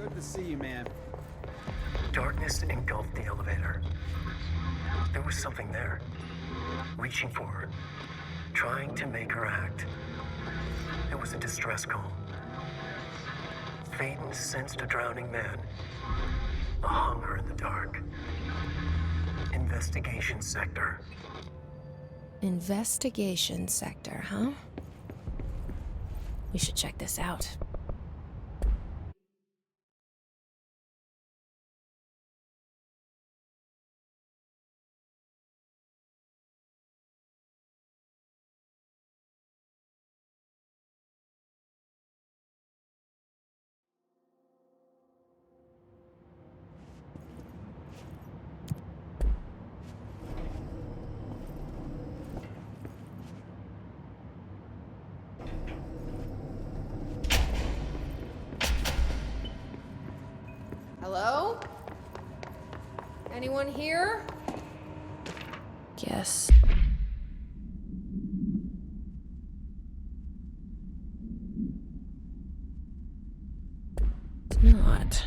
Good to see you, man. Darkness engulfed the elevator. There was something there, reaching for her, trying to make her act. It was a distress call. Phaeton sensed a drowning man, a hunger in the dark. Investigation sector. Investigation sector, huh? We should check this out. Hello? Anyone here? Yes. It's not.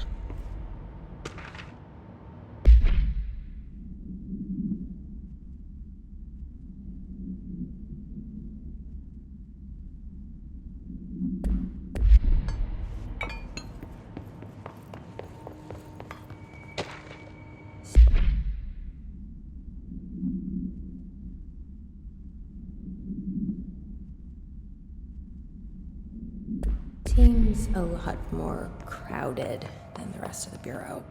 Seems a lot more crowded than the rest of the Bureau.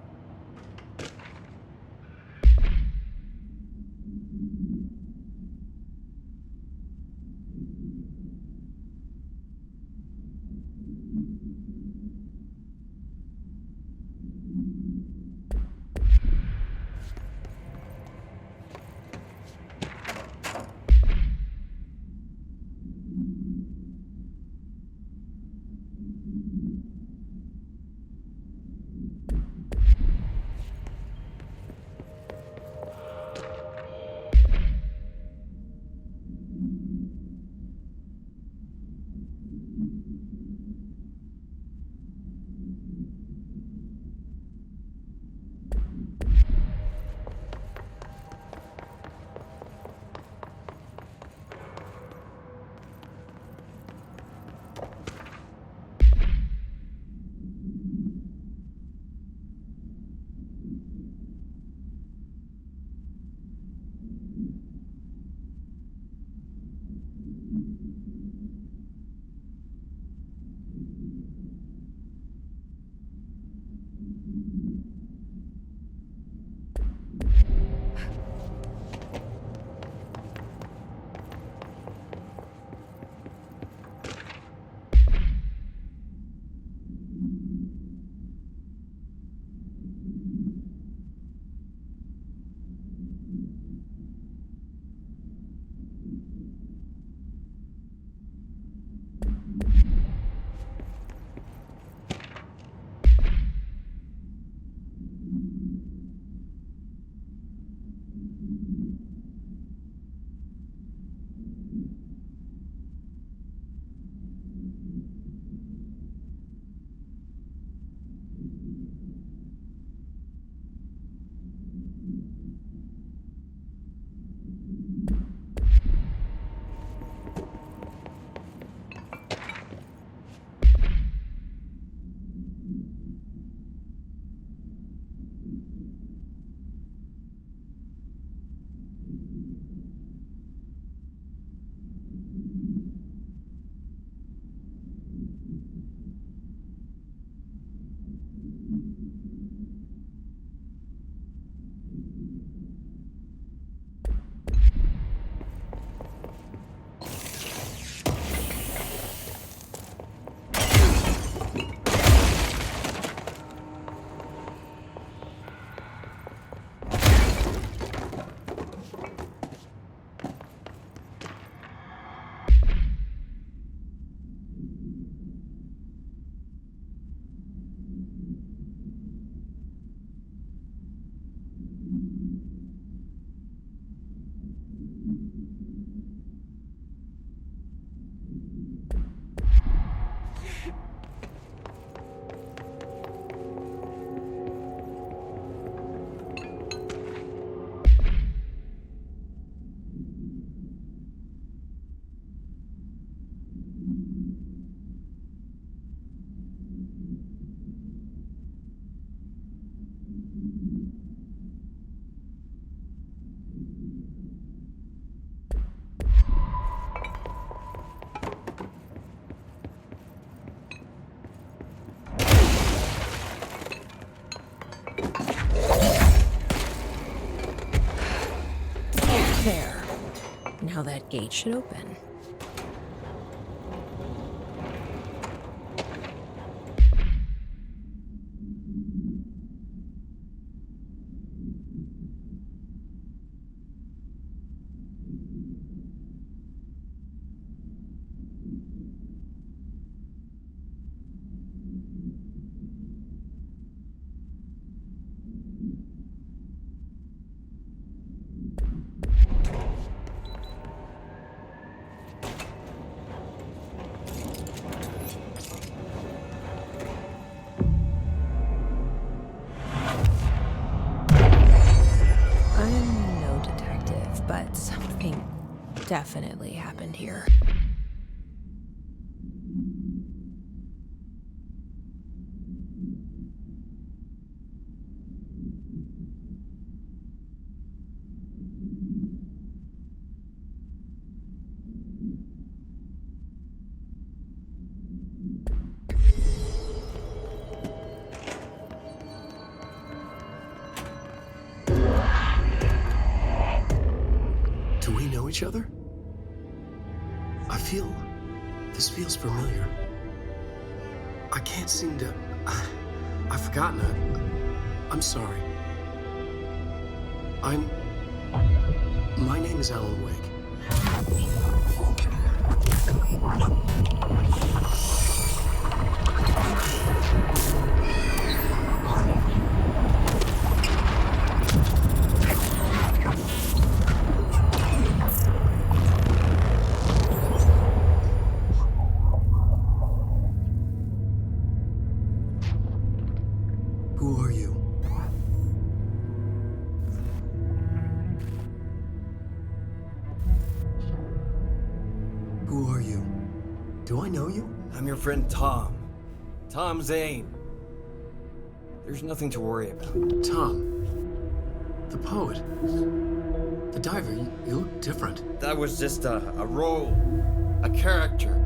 There. Now that gate should open. I'm no detective, but something definitely happened here. Do we know each other? This feels familiar. I can't seem to... I've forgotten it. I'm sorry. My name is Alan Wake. Who are you? Who are you? Do I know you? I'm your friend Tom. Tom Zane. There's nothing to worry about. Tom. The poet. The diver. You look different. That was just a role, a character.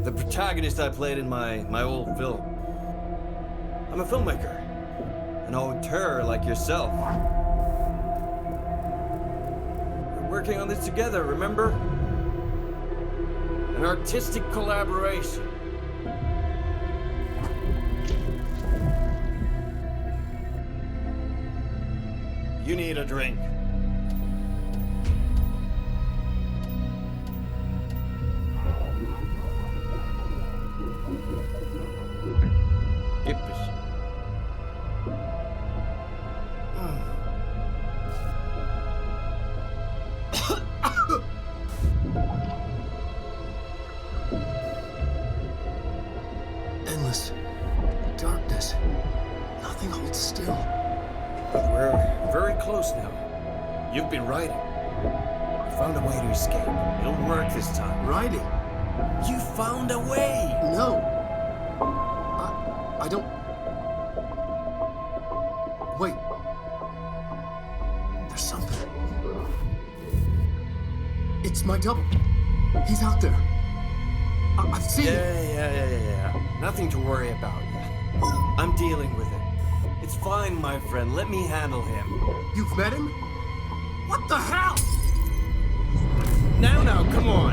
The protagonist I played in my old film. I'm a filmmaker. An auteur like yourself. We're working on this together, remember? An artistic collaboration. You need a drink. Gib es. Endless darkness. Nothing holds still. But we're very close now. You've been writing. You found a way to escape. It'll work this time. Riding. You found a way! No. I don't... Wait. There's something. It's my double. He's out there. I've seen him. Yeah. Nothing to worry about. I'm dealing with it. It's fine, my friend. Let me handle him. You've met him? What the hell? Now, come on.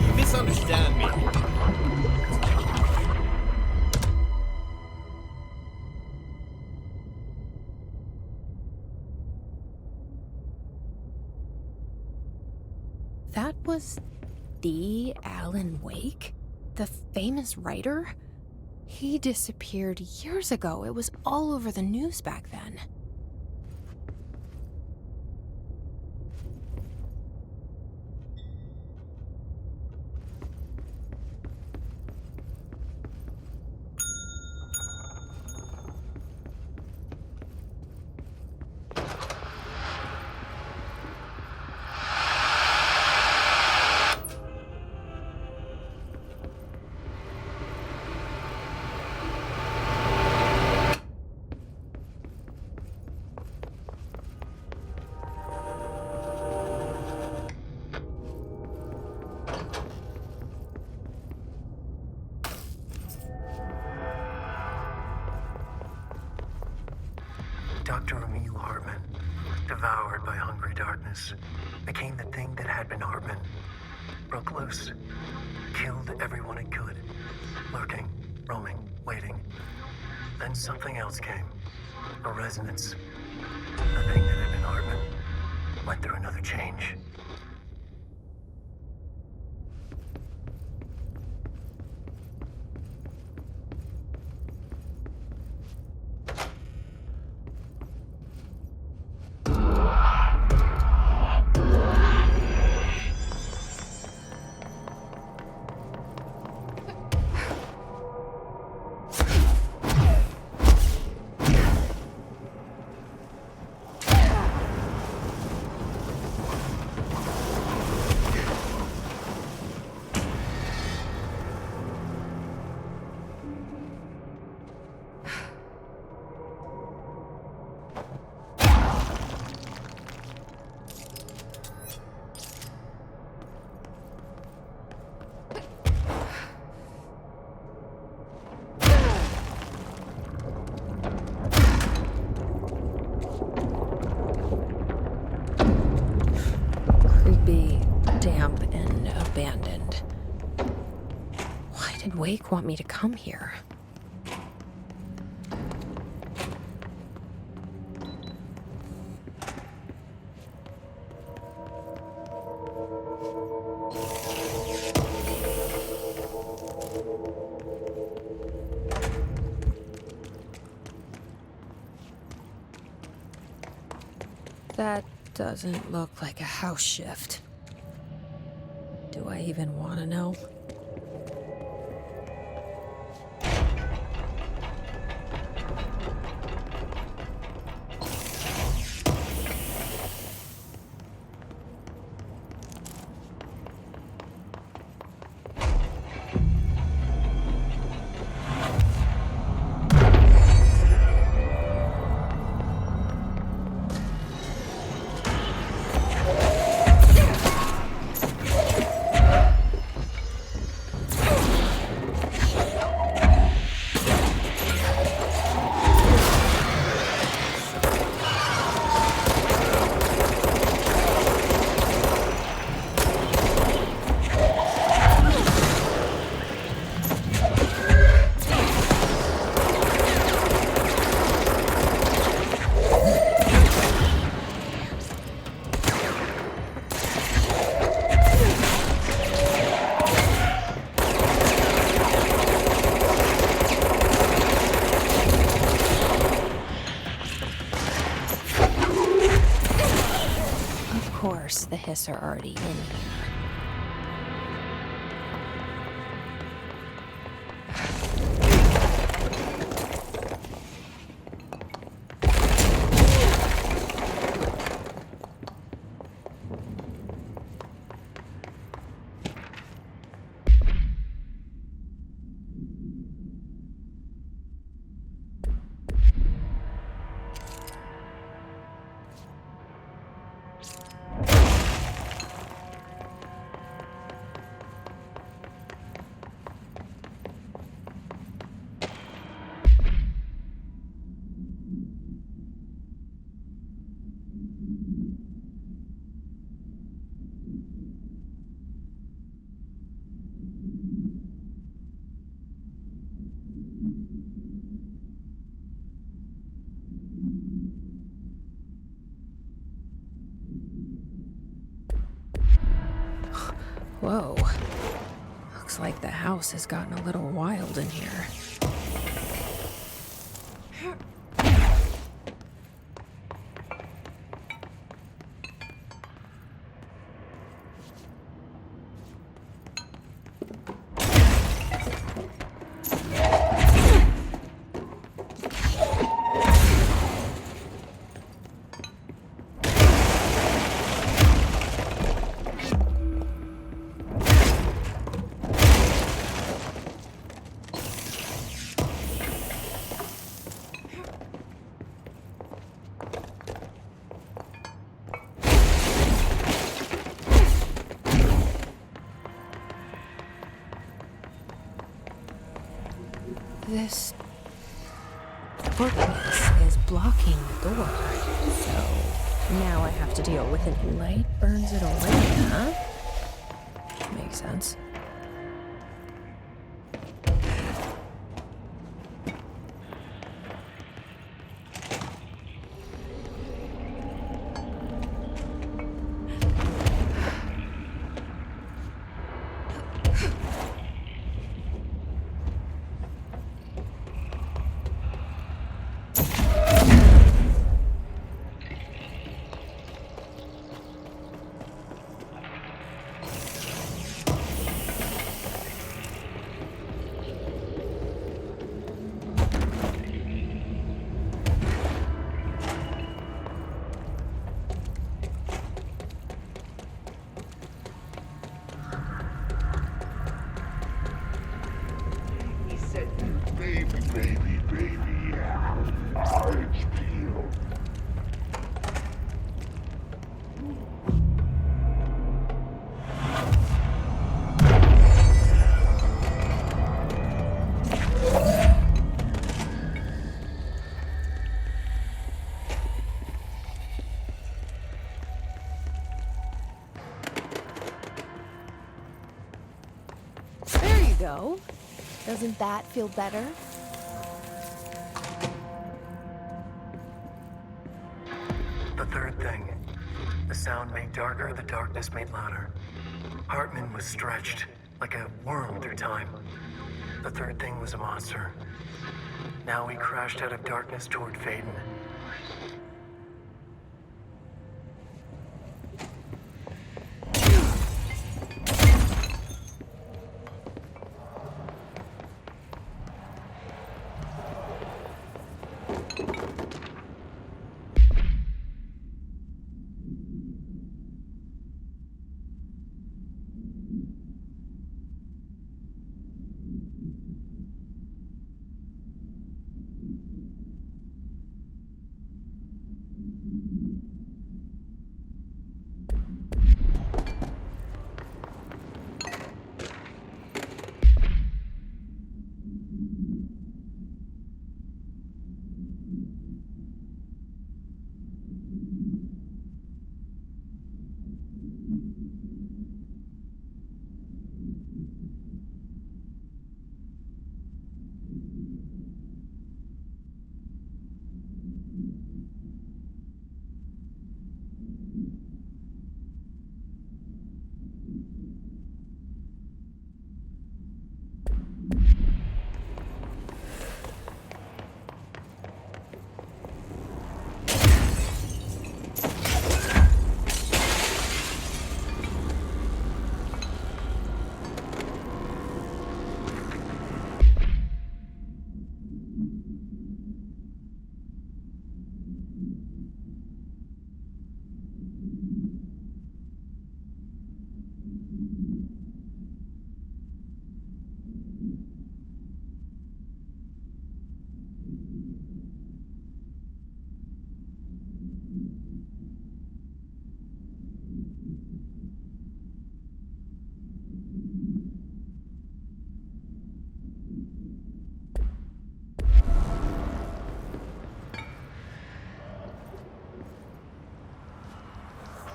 You misunderstand me. That was the Alan Wake? The famous writer? He disappeared years ago. It was all over the news back then. Dr. Emil Hartman. devoured by hungry darkness, became the thing that had been Hartman. Broke loose, killed everyone it could, lurking, roaming, waiting. Then something else came, a resonance. The thing that had been Hartman went through another change. Damp and abandoned. Why did Wake want me to come here? That doesn't look like a house shift. Do I even want to know? The hiss are already in here. Whoa. Looks like the house has gotten a little wild in here. This workplace is blocking the door, so Now I have to deal with it. Light burns it away, huh? Makes sense. There you go. Doesn't that feel better? The third thing. The sound made darker, the darkness made louder. Hartman was stretched, like a worm through time. The third thing was a monster. Now he crashed out of darkness toward Faden.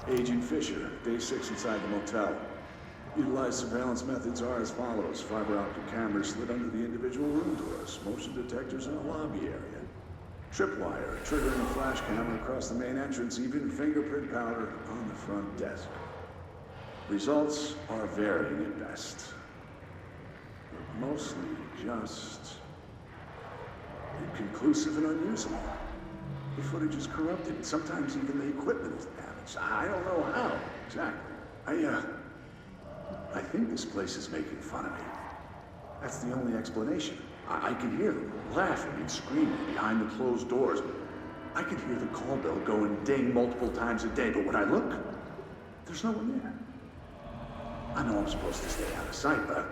Agent Fisher, day 6 inside the motel. Utilized surveillance methods are as follows. Fiber optic cameras slid under the individual room doors. Motion detectors in the lobby area. Tripwire, triggering a flash camera across the main entrance, even fingerprint powder on the front desk. Results are varying at best. But mostly just inconclusive and unusable. The footage is corrupted. Sometimes even the equipment is damaged. I don't know how, exactly. I think this place is making fun of me. That's the only explanation. I can hear them laughing and screaming behind the closed doors. I can hear the call bell go and ding multiple times a day, but when I look, there's no one there. I know I'm supposed to stay out of sight, but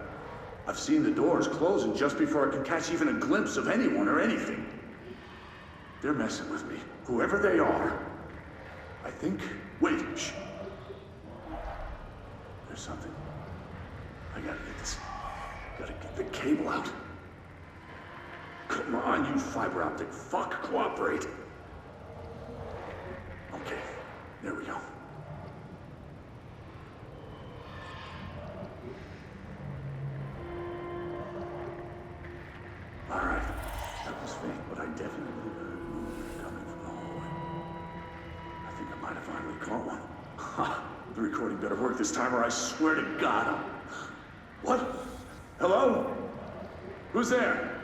I've seen the doors closing just before I can catch even a glimpse of anyone or anything. They're messing with me, whoever they are. I think... Wait, shh. There's something. I gotta get this... Gotta get the cable out. Come on, you fiber optic fuck, cooperate. Okay, There we go. All right. That was fake, but I definitely heard movement coming from the hallway. I think I might have finally caught one. Ha! The recording better work this time, or I swear to God I'm... What? Hello? Who's there?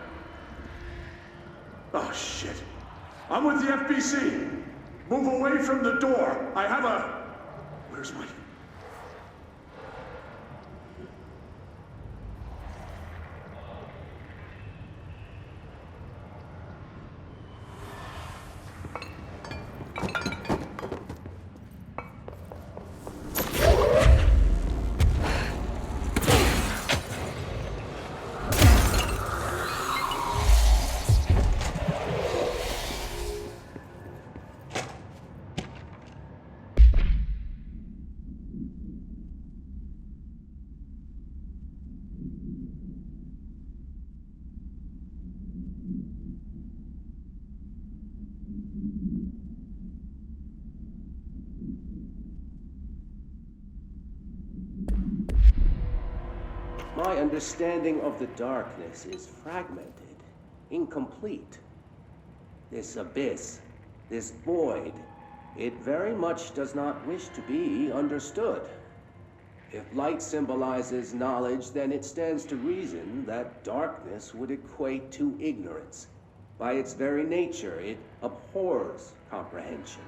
Oh, shit. I'm with the FBC. Move away from the door. I have a... Where's my... My understanding of the darkness is fragmented, incomplete. This abyss, this void, it very much does not wish to be understood. If light symbolizes knowledge, then it stands to reason that darkness would equate to ignorance. By its very nature, it abhors comprehension.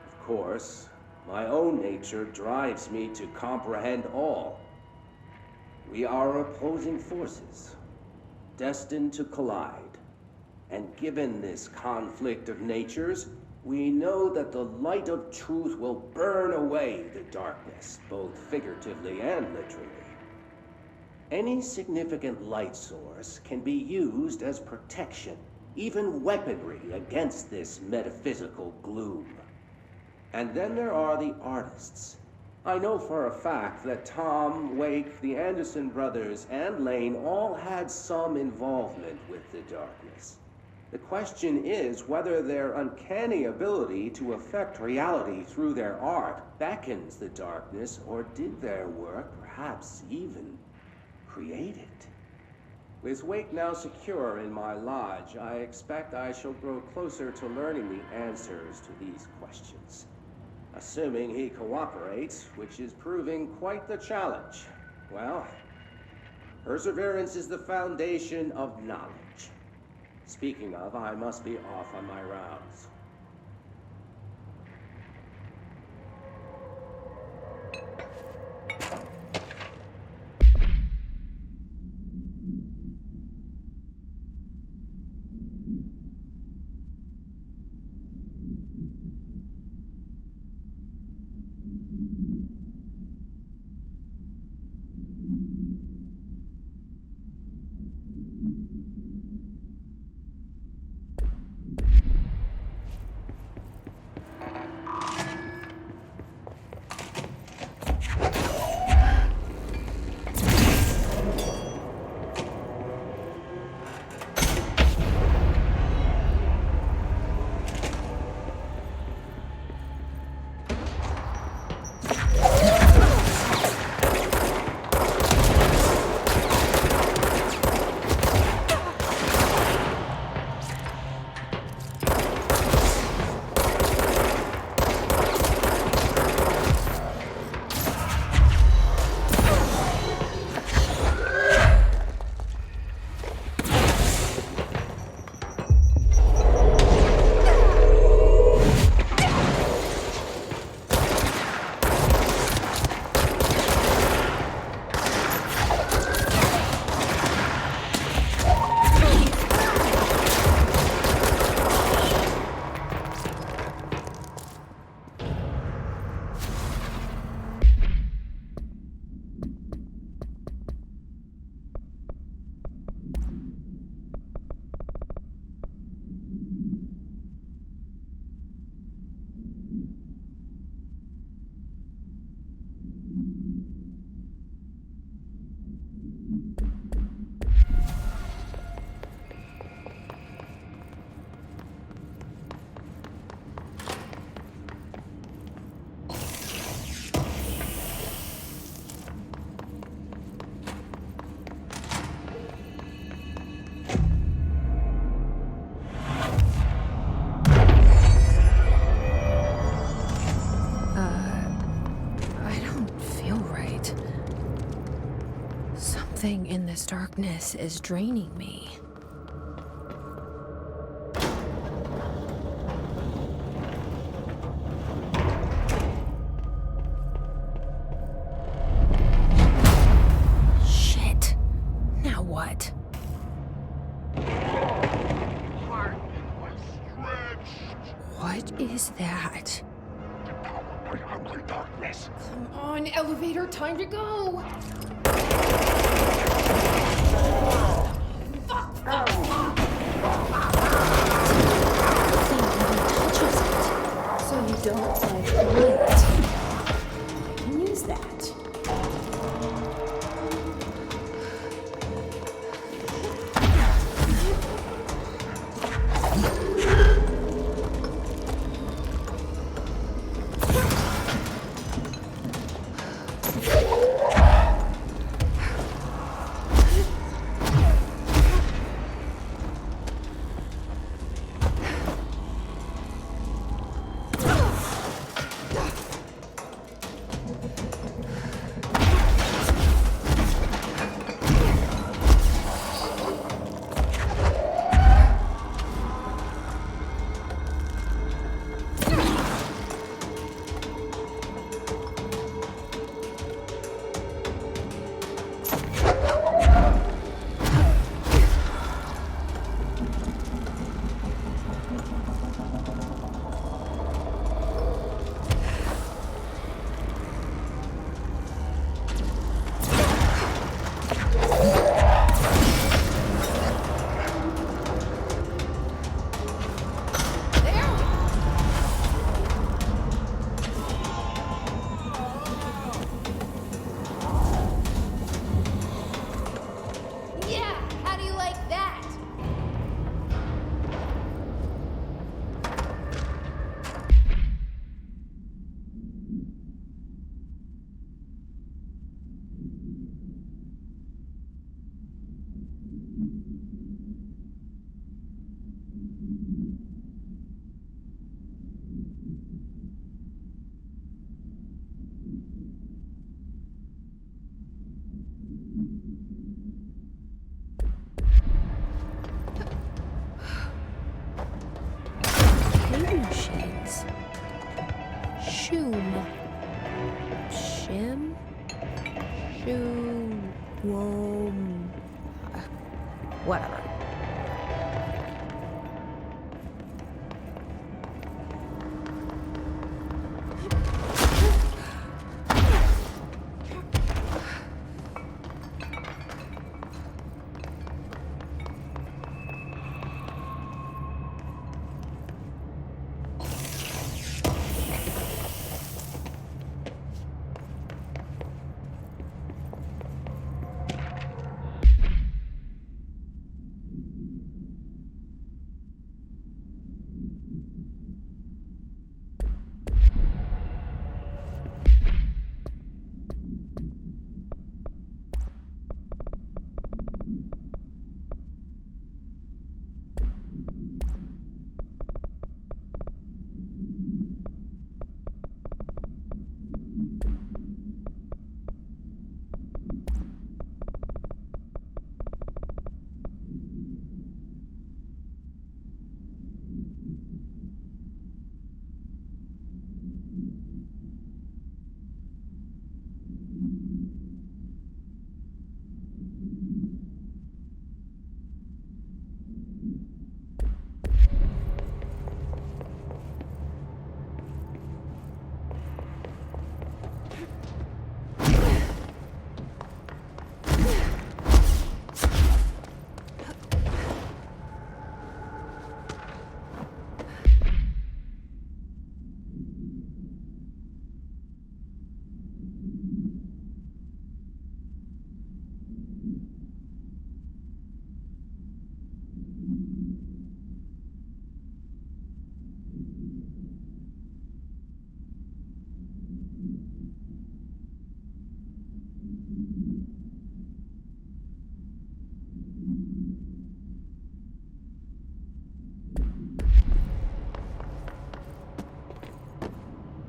Of course, my own nature drives me to comprehend all. We are opposing forces, destined to collide. And given this conflict of natures, we know that the light of truth will burn away the darkness, both figuratively and literally. Any significant light source can be used as protection, even weaponry against this metaphysical gloom. And then there are the artists. I know for a fact that Tom, Wake, the Anderson brothers, and Lane all had some involvement with the darkness. The question is whether their uncanny ability to affect reality through their art beckons the darkness, or did their work perhaps even create it? With Wake now secure in my lodge, I expect I shall grow closer to learning the answers to these questions. Assuming he cooperates, which is proving quite the challenge. Well, perseverance is the foundation of knowledge. Speaking of, I must be off on my rounds. Something in this darkness is draining me. Shit. Now what? What is that? Come on, elevator, time to go! Nothing even touches it. So you don't like light. I can use that. Yeah, how do you like that? Hidden machines. Shoom. Shim? Shoom. Wom. Whatever.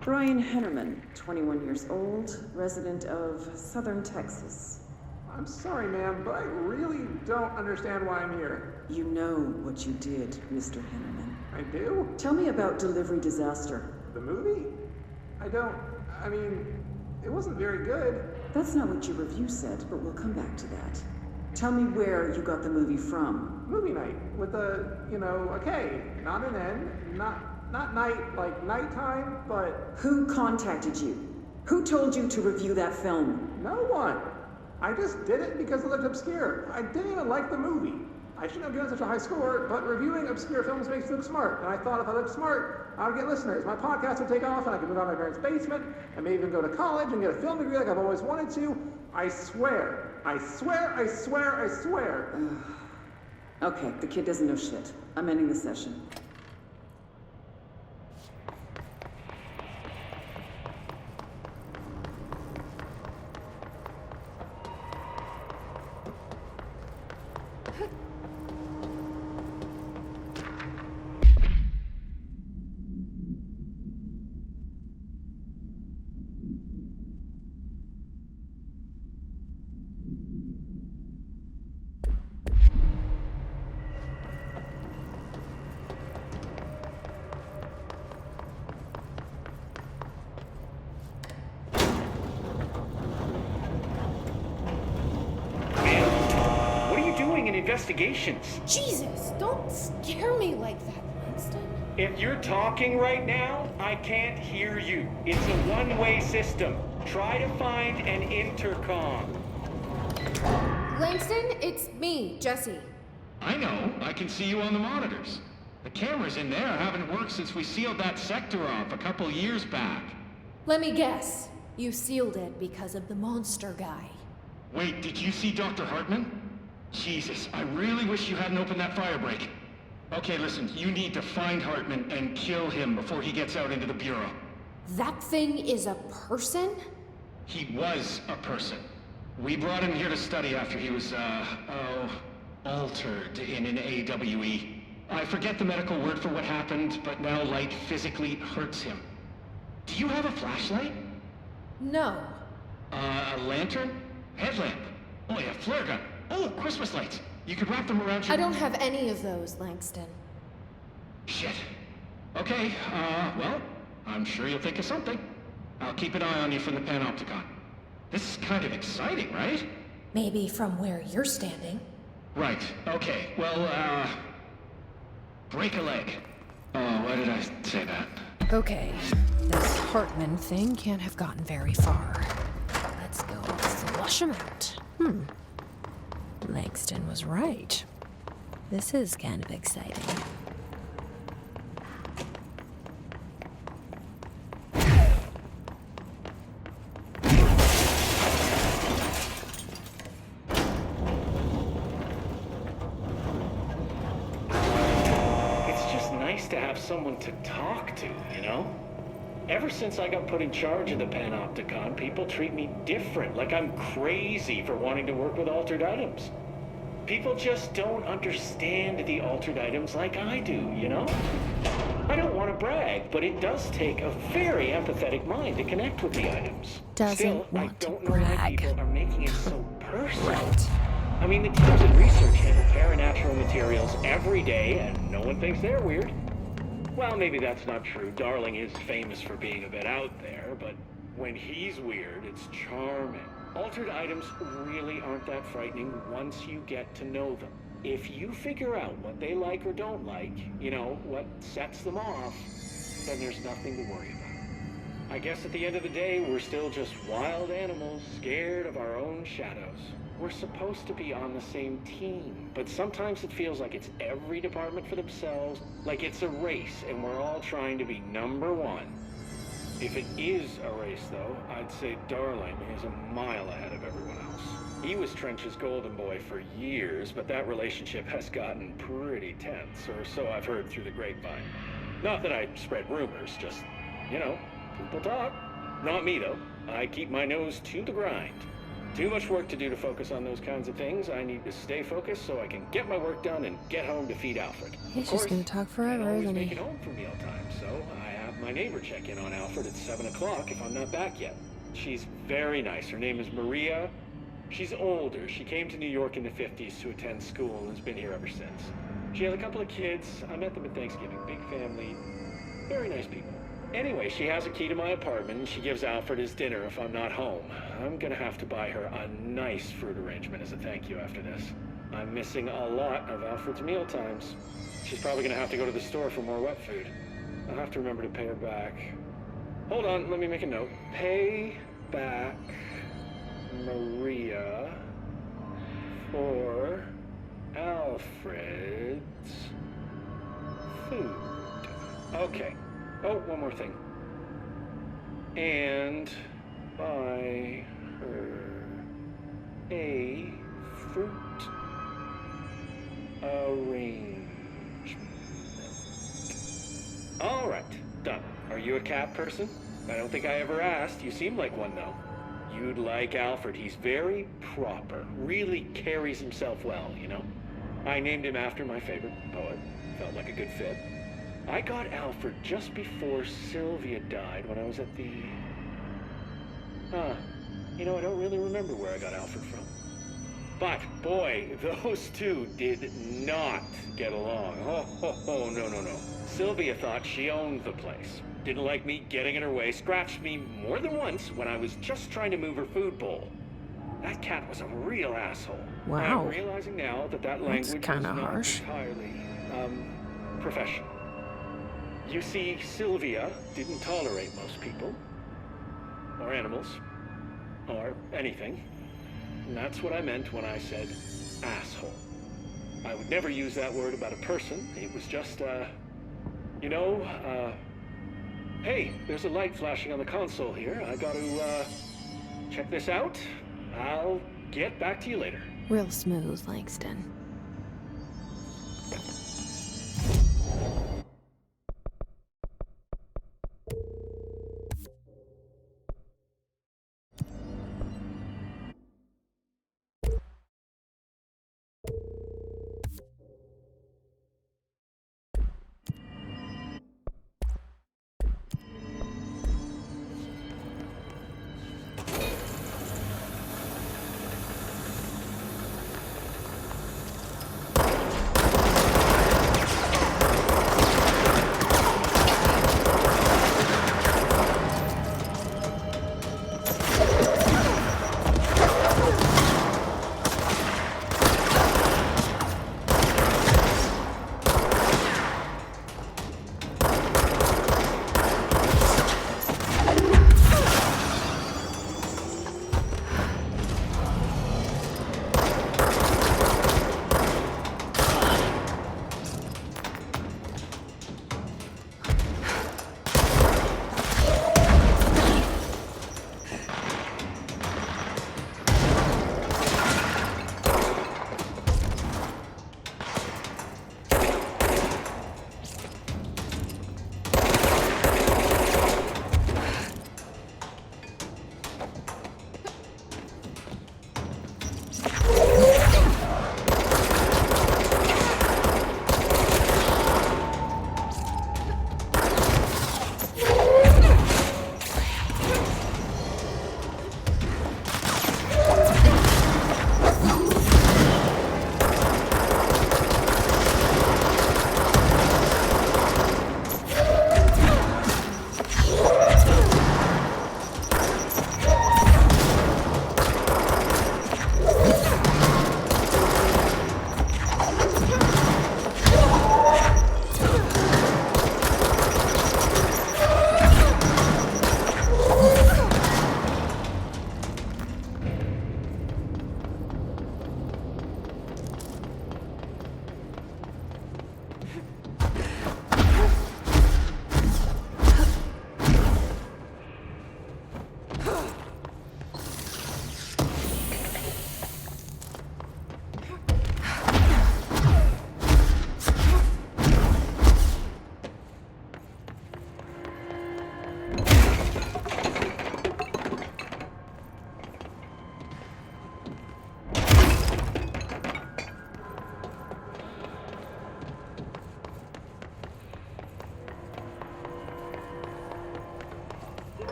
Brian Hennerman, 21 years old, resident of Southern Texas. I'm sorry, ma'am, but I really don't understand why I'm here. You know what you did, Mr. Henneman. I do? Tell me about Delivery Disaster. The movie? I mean, it wasn't very good. That's not what your review said, but we'll come back to that. Tell me where you got the movie from. Movie night with a K, not an N, not night like nighttime, but Who contacted you? Who told you to review that film? no one. I just did it because it looked obscure. I didn't even like the movie. I shouldn't have given such a high score, but reviewing obscure films makes you look smart. And I thought if I looked smart, I would get listeners. My podcast would take off, and I could move out of my parents' basement, and maybe even go to college and get a film degree like I've always wanted to. I swear. I swear, I swear, I swear. Okay, the kid doesn't know shit. I'm ending the session. Investigations. Jesus, don't scare me like that, Langston. If you're talking right now, I can't hear you. It's a one-way system. Try to find an intercom. Langston, it's me, Jesse. I know. I can see you on the monitors. The cameras in there haven't worked since we sealed that sector off a couple years back. Let me guess. You sealed it because of the monster guy. Wait, did you see Dr. Hartman? Jesus, I really wish you hadn't opened that firebreak. Okay, listen, you need to find Hartman and kill him before he gets out into the Bureau. That thing is a person? He was a person. We brought him here to study after he was, altered in an AWE. I forget the medical word for what happened, but now light physically hurts him. Do you have a flashlight? No. A lantern? Headlamp? Oh yeah, flare gun. Oh, Christmas lights. You could wrap them around your... I don't have any of those, Langston. Shit. Okay, well, I'm sure you'll think of something. I'll keep an eye on you from the Panopticon. This is kind of exciting, right? Maybe from where you're standing. Right, okay. Well, break a leg. Oh, why did I say that? Okay, this Hartman thing can't have gotten very far. Let's go flush him out. Langston was right. This is kind of exciting. It's just nice to have someone to talk to, you know? Ever since I got put in charge of the Panopticon, people treat me different, like I'm crazy for wanting to work with altered items. People just don't understand the altered items like I do, you know? I don't want to brag, but it does take a very empathetic mind to connect with the items. Still, I don't know why people are making it so personal. Right. I mean, the teams in research handle paranatural materials every day, and no one thinks they're weird. Well, maybe that's not true. Darling is famous for being a bit out there, but when he's weird, it's charming. Altered items really aren't that frightening once you get to know them. If you figure out what they like or don't like, you know, what sets them off, then there's nothing to worry about. I guess at the end of the day, we're still just wild animals, scared of our own shadows. We're supposed to be on the same team, but sometimes it feels like it's every department for themselves, like it's a race and we're all trying to be #1. If it is a race, though, I'd say Darling is a mile ahead of everyone else. He was Trench's golden boy for years, but that relationship has gotten pretty tense, or so I've heard through the grapevine. Not that I spread rumors, just, you know, people talk. Not me, though. I keep my nose to the grind. Too much work to do to focus on those kinds of things. I need to stay focused so I can get my work done and get home to feed Alfred. He's just gonna talk forever, I isn't always make he? it home for mealtime, so I have my neighbor check in on Alfred at 7 o'clock if I'm not back yet. She's very nice. Her name is Maria She's older. She came to New York in the 50s to attend school and has been here ever since. She has a couple of kids. I met them at Thanksgiving. Big family. Very nice people. Anyway, she has a key to my apartment and she gives Alfred his dinner if I'm not home. I'm gonna have to buy her a nice fruit arrangement as a thank you after this. I'm missing a lot of Alfred's meal times. She's probably gonna have to go to the store for more wet food. I'll have to remember to pay her back. Hold on, let me make a note. Pay back Maria for Alfred's food. Okay. Oh, one more thing. And buy her a fruit arrangement. All right, done. Are you a cat person? I don't think I ever asked. You seem like one, though. You'd like Alfred. He's very proper. Really carries himself well, you know? I named him after my favorite poet. Felt like a good fit. I got Alfred just before Sylvia died when I was at the... You know, I don't really remember where I got Alfred from. But, boy, those two did not get along. Oh, no. Sylvia thought she owned the place. Didn't like me getting in her way, scratched me more than once when I was just trying to move her food bowl. That cat was a real asshole. Wow. I'm realizing now that language That's kinda was not harsh. entirely, professional. You see, Sylvia didn't tolerate most people, or animals, or anything. And that's what I meant when I said asshole. I would never use that word about a person. It was just, hey, there's a light flashing on the console here. I gotta, check this out. I'll get back to you later. Real smooth, Langston.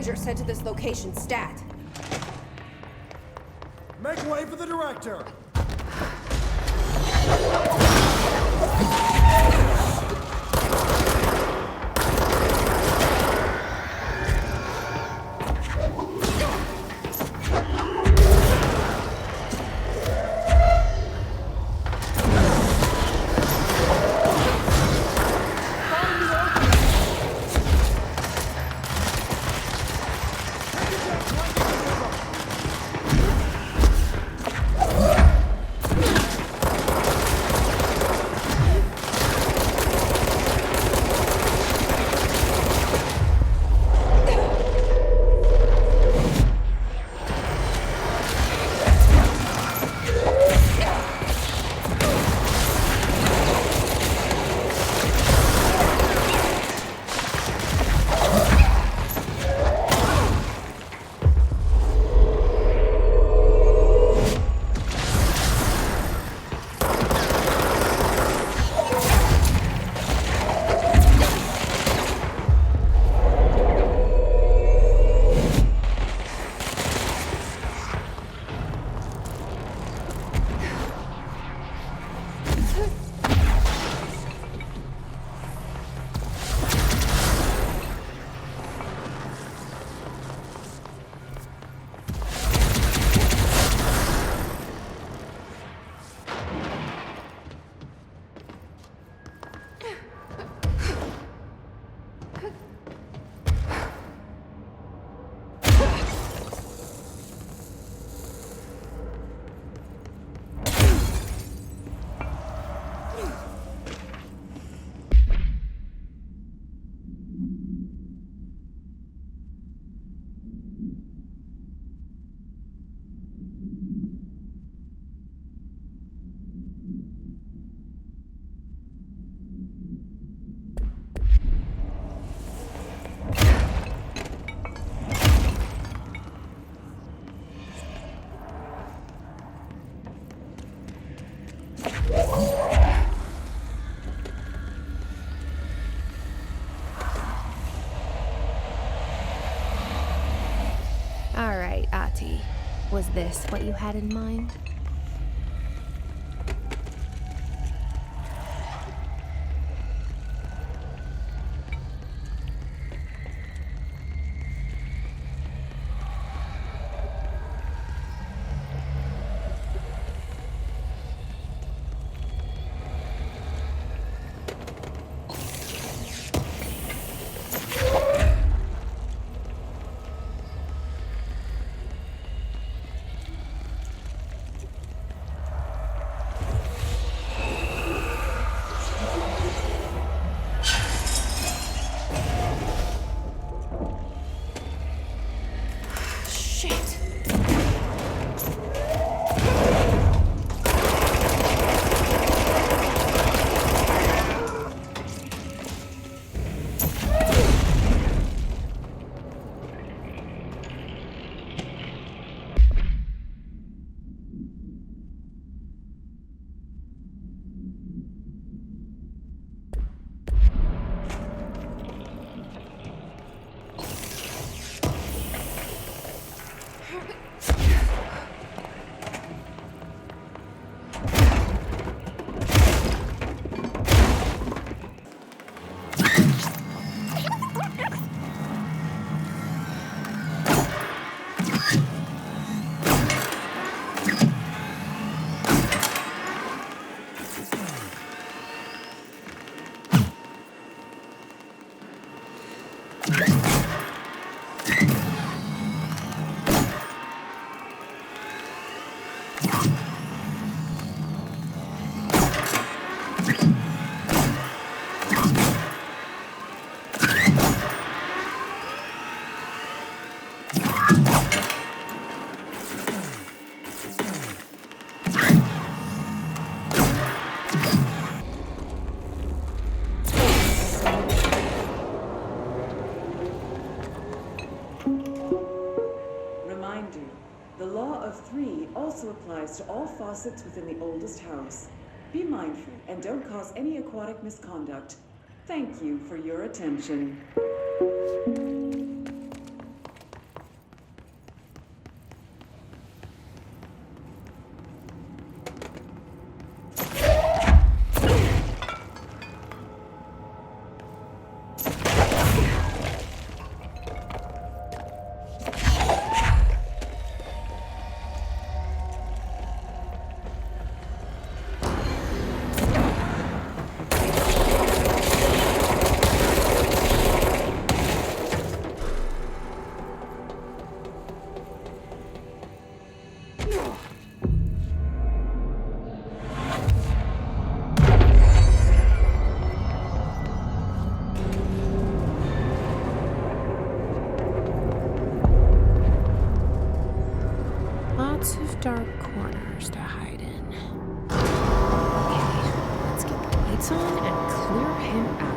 ranger sent to this location stat. Make way for the director! Alright, Ahti. Was this what you had in mind? Also applies to all faucets within the oldest house. Be mindful and don't cause any aquatic misconduct. Thank you for your attention. lights on and clear him out.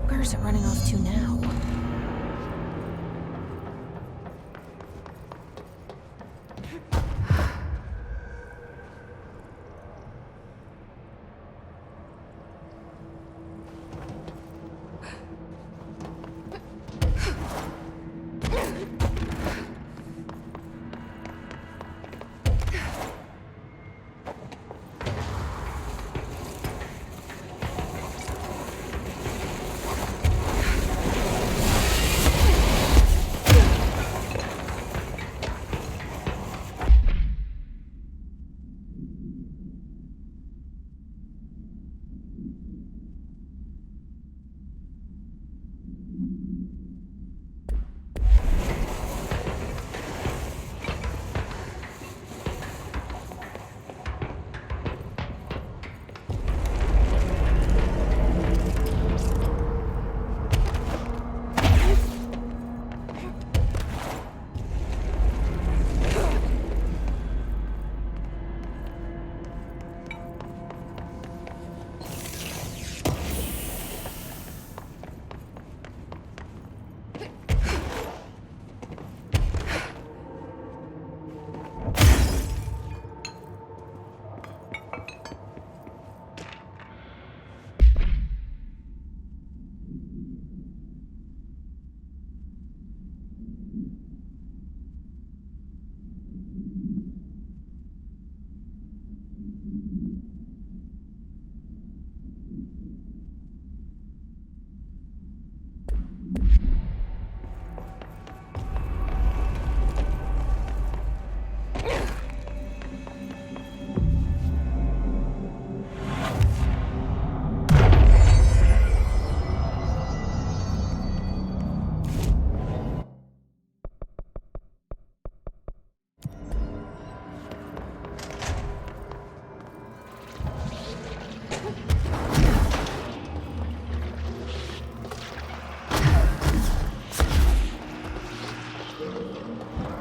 Where's it running off to now?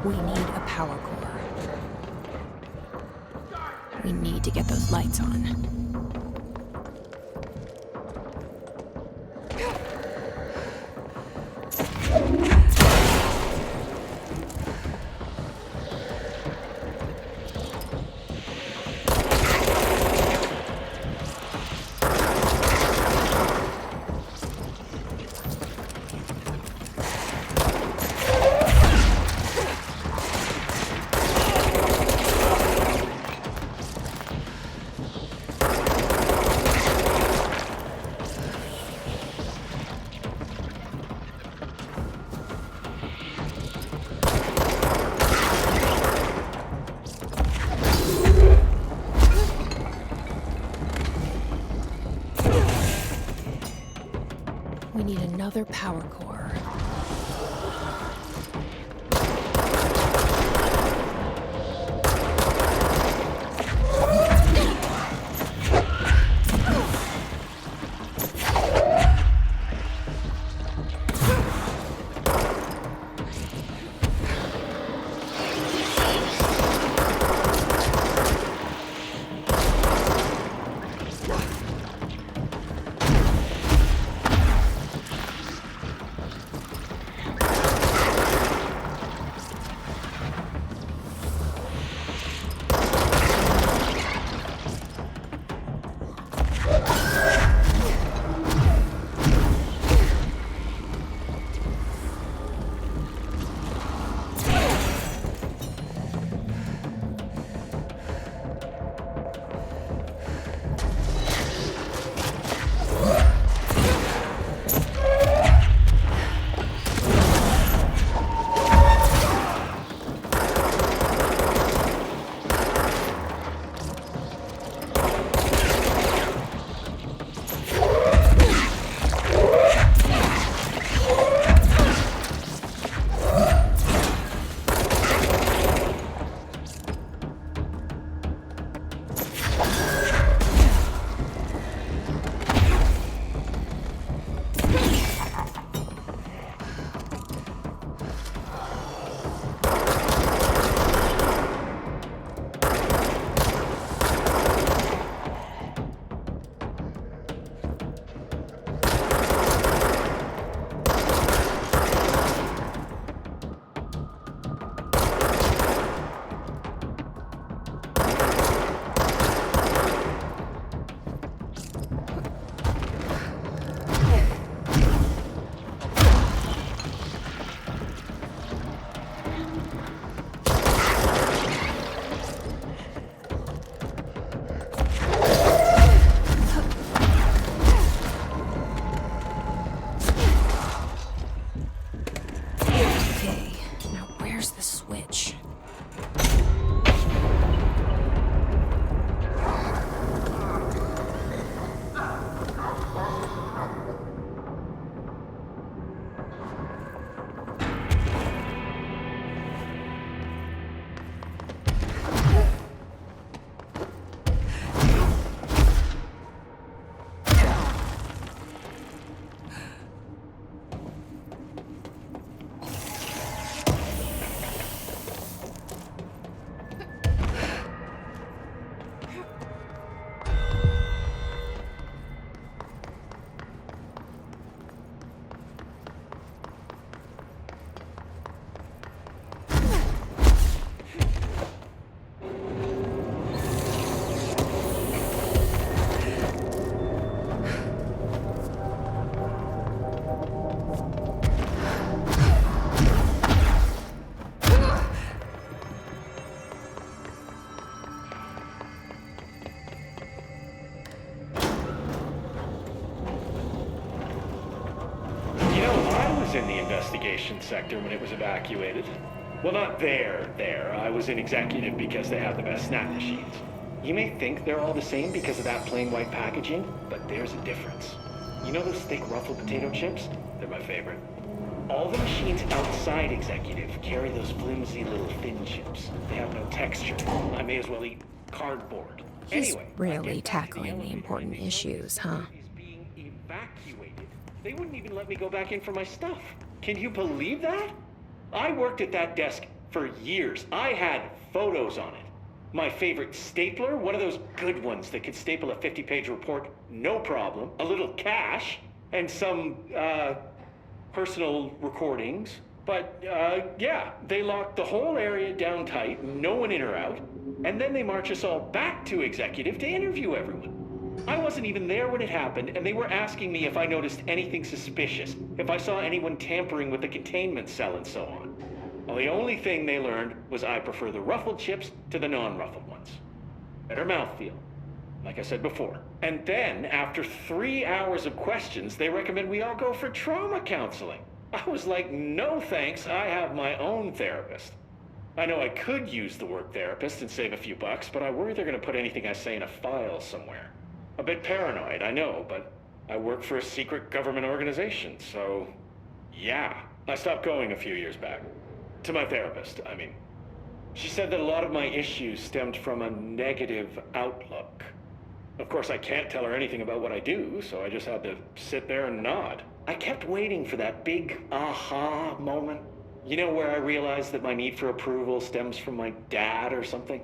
We need a power core. We need to get those lights on. We need another power core. Okay, now where's the switch? In the investigation sector when it was evacuated. Well, not there. I was in executive because they have the best snack machines. You may think they're all the same because of that plain white packaging, but there's a difference. You know those thick ruffled potato chips? They're my favorite. All the machines outside executive carry those flimsy little thin chips. They have no texture. I may as well eat cardboard. He's Anyway, really tackling the important issues, huh? is being evacuated. They wouldn't even let me go back in for my stuff. Can you believe that? I worked at that desk for years. I had photos on it. My favorite stapler, one of those good ones that could staple a 50-page report, no problem. A little cash, and some, personal recordings. But, yeah, they locked the whole area down tight, no one in or out, and then they march us all back to executive to interview everyone. I wasn't even there when it happened, and they were asking me if I noticed anything suspicious, if I saw anyone tampering with the containment cell and so on. Well, the only thing they learned was I prefer the ruffled chips to the non-ruffled ones. Better mouthfeel, like I said before. And then, after 3 hours of questions, they recommend we all go for trauma counseling. I was like, no thanks, I have my own therapist. I know I could use the word therapist and save a few bucks, but I worry they're gonna put anything I say in a file somewhere. A bit paranoid, I know, but I work for a secret government organization, so yeah. I stopped going a few years back. To my therapist, I mean. She said that a lot of my issues stemmed from a negative outlook. Of course, I can't tell her anything about what I do, so I just had to sit there and nod. I kept waiting for that big aha moment. You know, where I realized that my need for approval stems from my dad or something?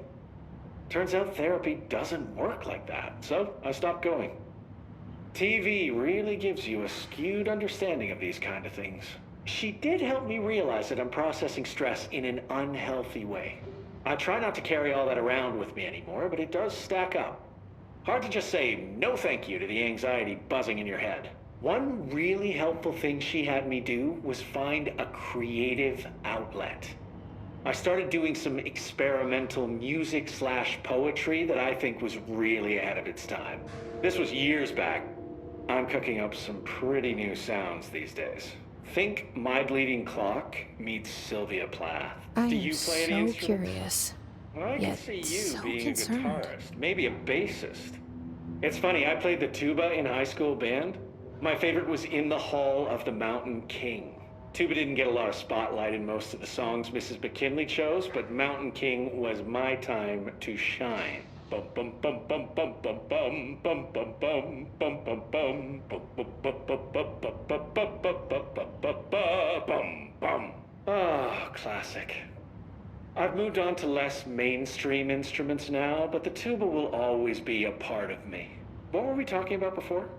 Turns out therapy doesn't work like that, so I stopped going. TV really gives you a skewed understanding of these kind of things. She did help me realize that I'm processing stress in an unhealthy way. I try not to carry all that around with me anymore, but it does stack up. Hard to just say no thank you to the anxiety buzzing in your head. One really helpful thing she had me do was find a creative outlet. I started doing some experimental music/poetry that I think was really ahead of its time. This was years back. I'm cooking up some pretty new sounds these days. Think My Bleeding Clock meets Sylvia Plath. I Do am you play any so instruments? curious. Well, I can Yet see you so being concerned. a guitarist, maybe a bassist. It's funny, I played the tuba in a high school band. My favorite was In the Hall of the Mountain King. Tuba didn't get a lot of spotlight in most of the songs Mrs. McKinley chose, but Mountain King was my time to shine. Bum bum bum bum bum bum bum bum bum bum bum bum bum bum bum bum bum bum. Ah, classic. I've moved on to less mainstream instruments now, but the tuba will always be a part of me. What were we talking about before?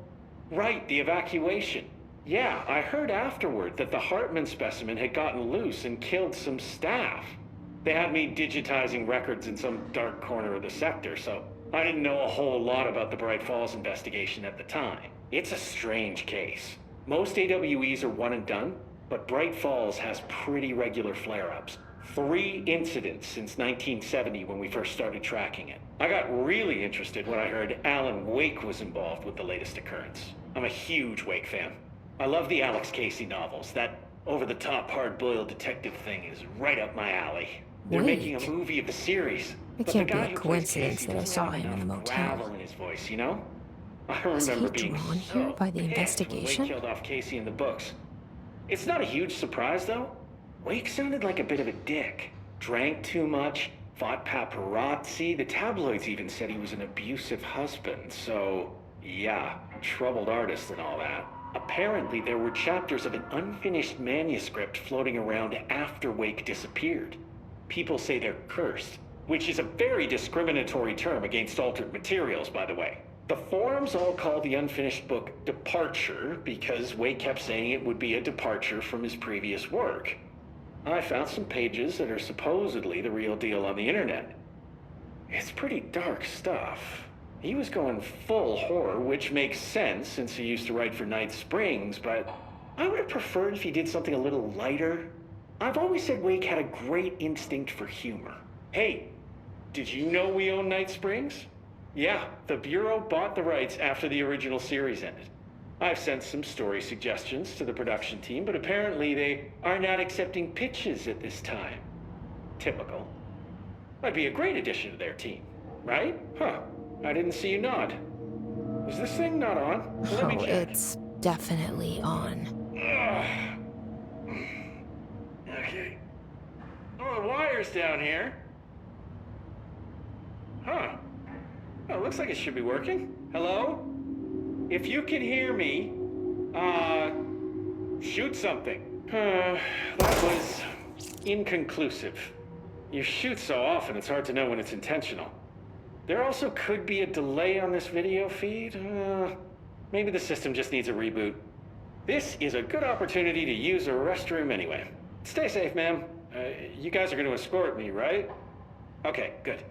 Right, the evacuation. Yeah, I heard afterward that the Hartman specimen had gotten loose and killed some staff. They had me digitizing records in some dark corner of the sector, so I didn't know a whole lot about the Bright Falls investigation at the time. It's a strange case. Most AWEs are one and done, but Bright Falls has pretty regular flare-ups. 3 incidents since 1970 when we first started tracking it. I got really interested when I heard Alan Wake was involved with the latest occurrence. I'm a huge Wake fan. I love the Alex Casey novels. That over-the-top, hard-boiled detective thing is right up my alley. They're making a movie of the series. It can't be a coincidence that I saw him in the motel. Gravel in his voice, you know? I Was remember he being drawn so here by the pissed investigation? when Wake killed off Casey in the books. It's not a huge surprise, though. Wake sounded like a bit of a dick. Drank too much, fought paparazzi. The tabloids even said he was an abusive husband. So, yeah, troubled artist and all that. Apparently, there were chapters of an unfinished manuscript floating around after Wake disappeared. People say they're cursed, which is a very discriminatory term against altered materials, by the way. The forums all call the unfinished book Departure because Wake kept saying it would be a departure from his previous work. I found some pages that are supposedly the real deal on the internet. It's pretty dark stuff. He was going full horror, which makes sense since he used to write for Night Springs, but I would have preferred if he did something a little lighter. I've always said Wake had a great instinct for humor. Hey, did you know we own Night Springs? Yeah, the Bureau bought the rights after the original series ended. I've sent some story suggestions to the production team, but apparently they are not accepting pitches at this time. Typical. I'd be a great addition to their team, right? Huh. I didn't see you nod. Is this thing not on? Let me check. It's definitely on. Okay. Oh, the wire's down here. Huh. Oh, looks like it should be working. Hello? If you can hear me, shoot something. That was inconclusive. You shoot so often, it's hard to know when it's intentional. There also could be a delay on this video feed. Maybe the system just needs a reboot. This is a good opportunity to use a restroom anyway. Stay safe, ma'am. You guys are going to escort me, right? Okay, good.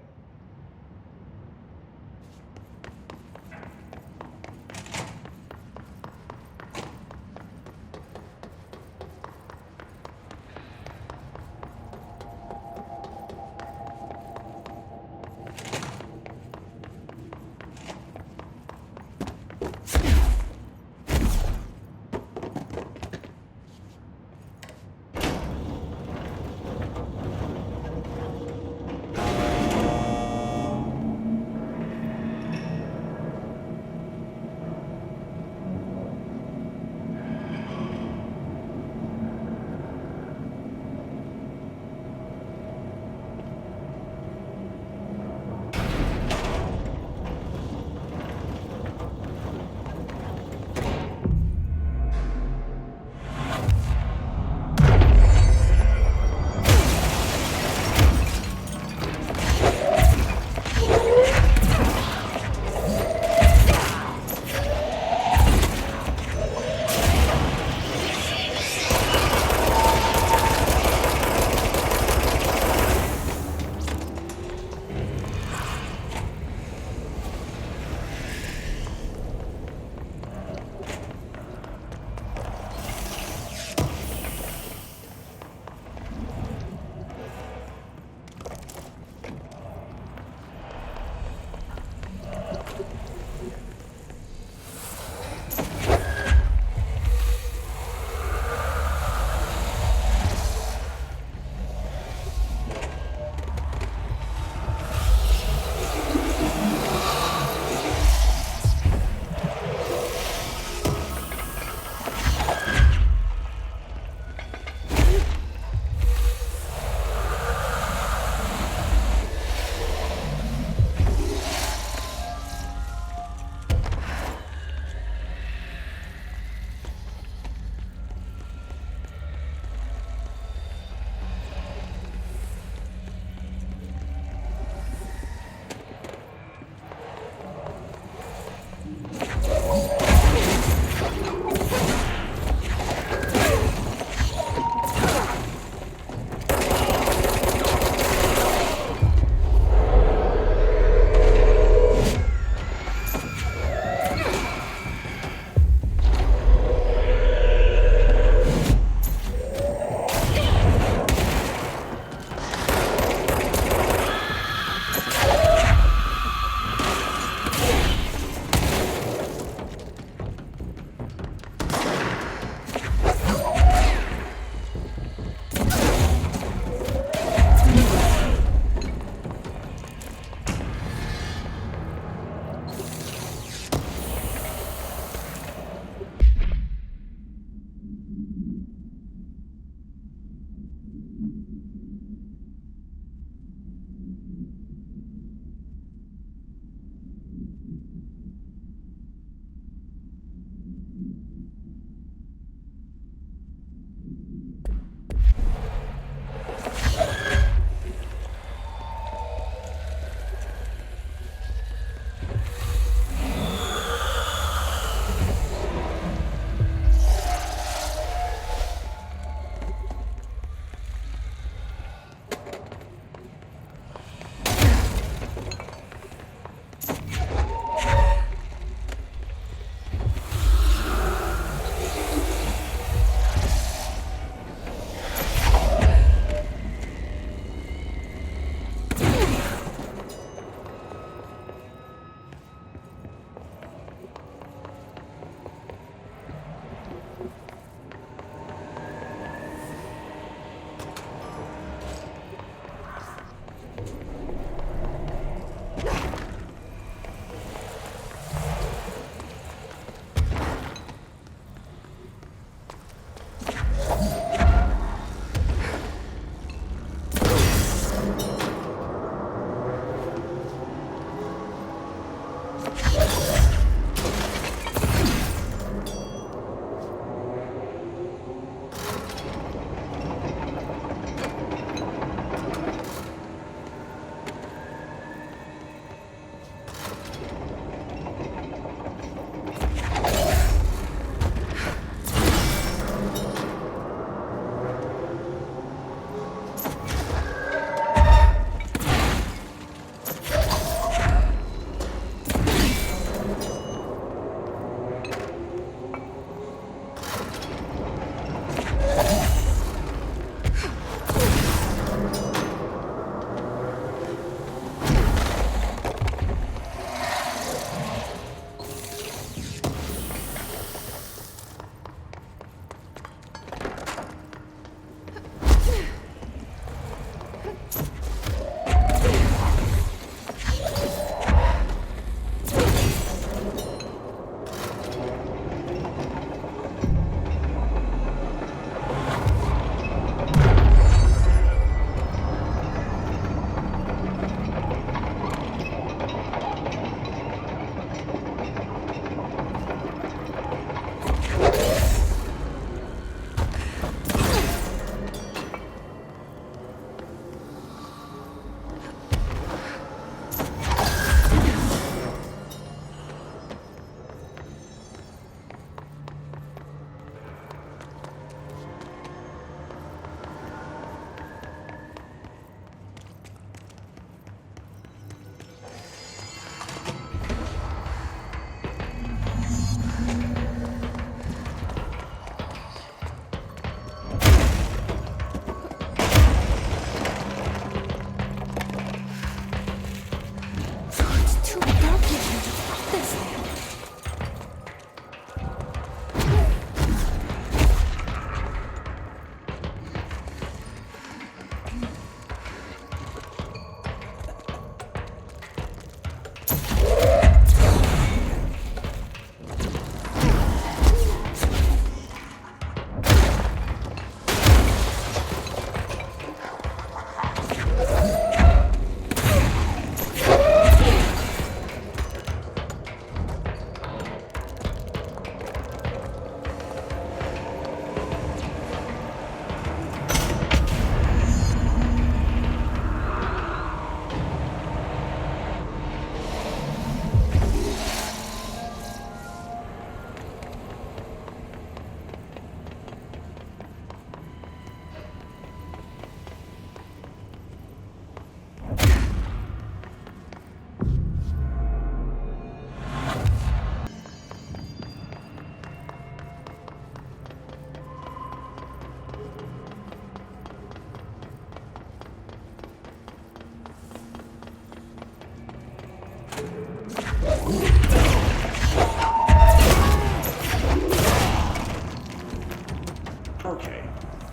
Okay,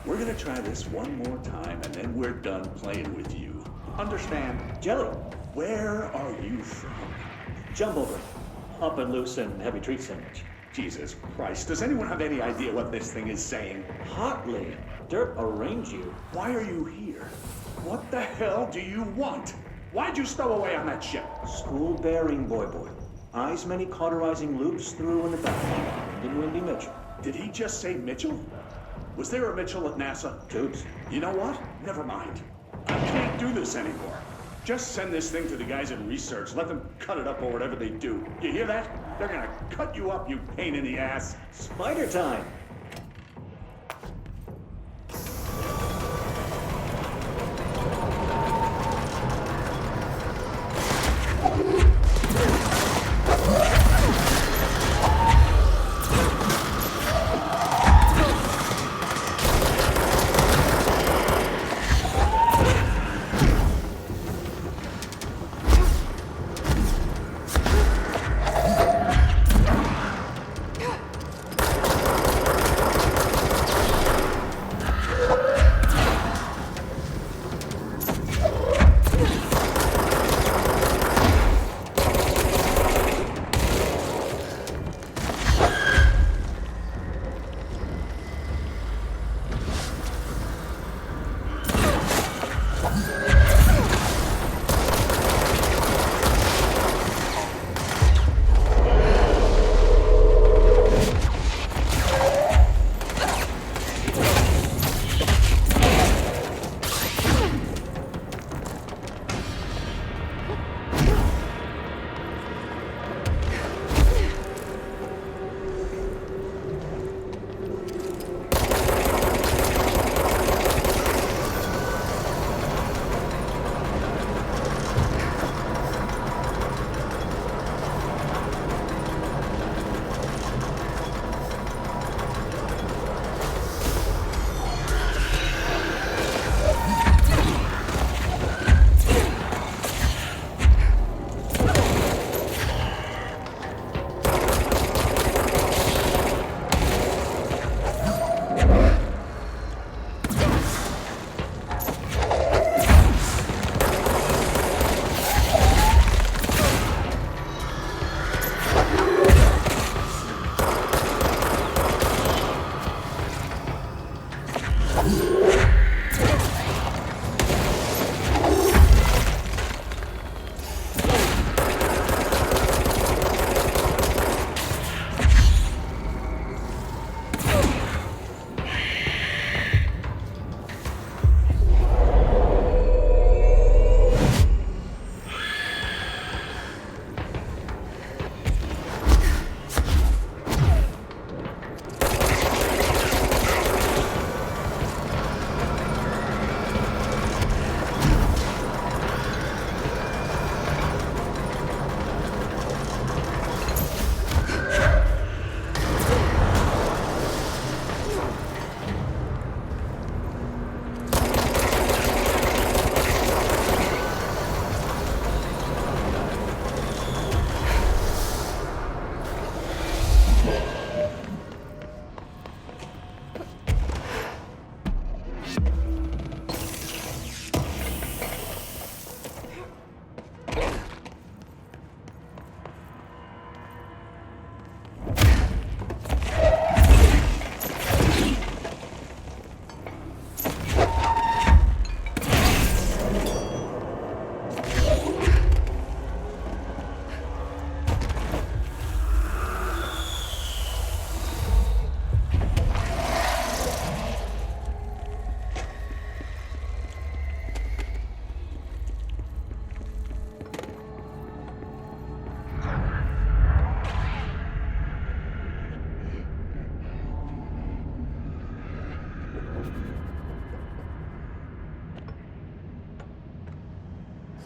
we're gonna try this one more time and then we're done playing with you. Understand? Jelly. Where are you from? Jumbleton. Up and loose and heavy treat sandwich. Jesus Christ, does anyone have any idea what this thing is saying? Hotly. Dirt arrange you. Why are you here? What the hell do you want? Why'd you stow away on that ship? School bearing, boy. Eyes many cauterizing loops through in the back. And Windy Mitchell. Did he just say Mitchell? Was there a Mitchell at NASA? Toots. You know what? Never mind. I can't do this anymore. Just send this thing to the guys in research. Let them cut it up or whatever they do. You hear that? They're gonna cut you up, you pain in the ass. Spider time.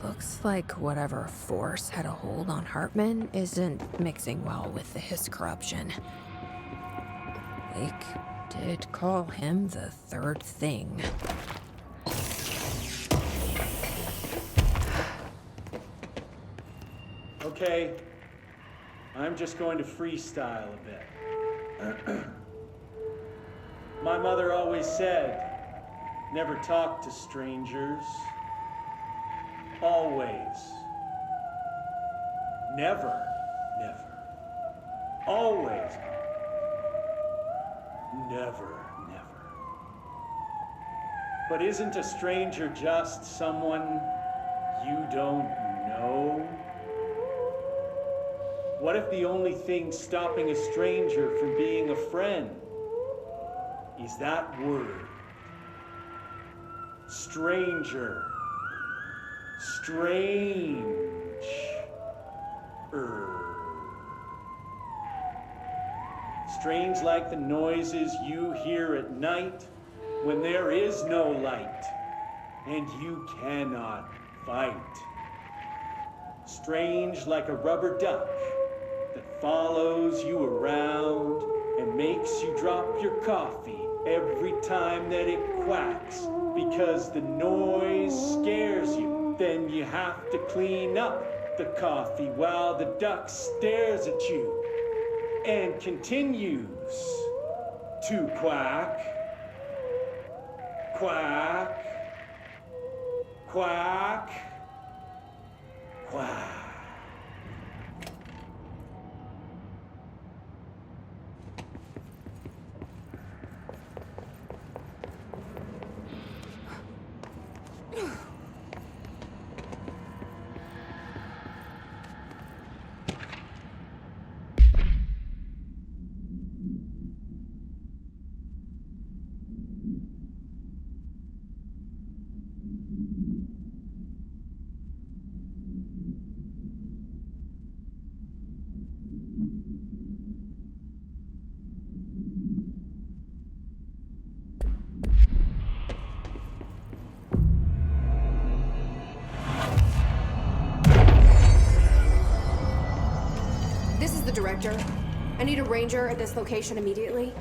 Looks like whatever force had a hold on Hartman isn't mixing well with his corruption. Wake did call him the third thing. Okay, I'm just going to freestyle a bit. My mother always said, never talk to strangers. Always. Never. Always. Never. But isn't a stranger just someone you don't know? What if the only thing stopping a stranger from being a friend is that word? Stranger. Strange. Strange like the noises you hear at night when there is no light and you cannot fight. Strange like a rubber duck that follows you around and makes you drop your coffee every time that it quacks because the noise scares you. Then you have to clean up the coffee while the duck stares at you and continues to quack, quack, quack, quack. This is the director. I need a ranger at this location immediately.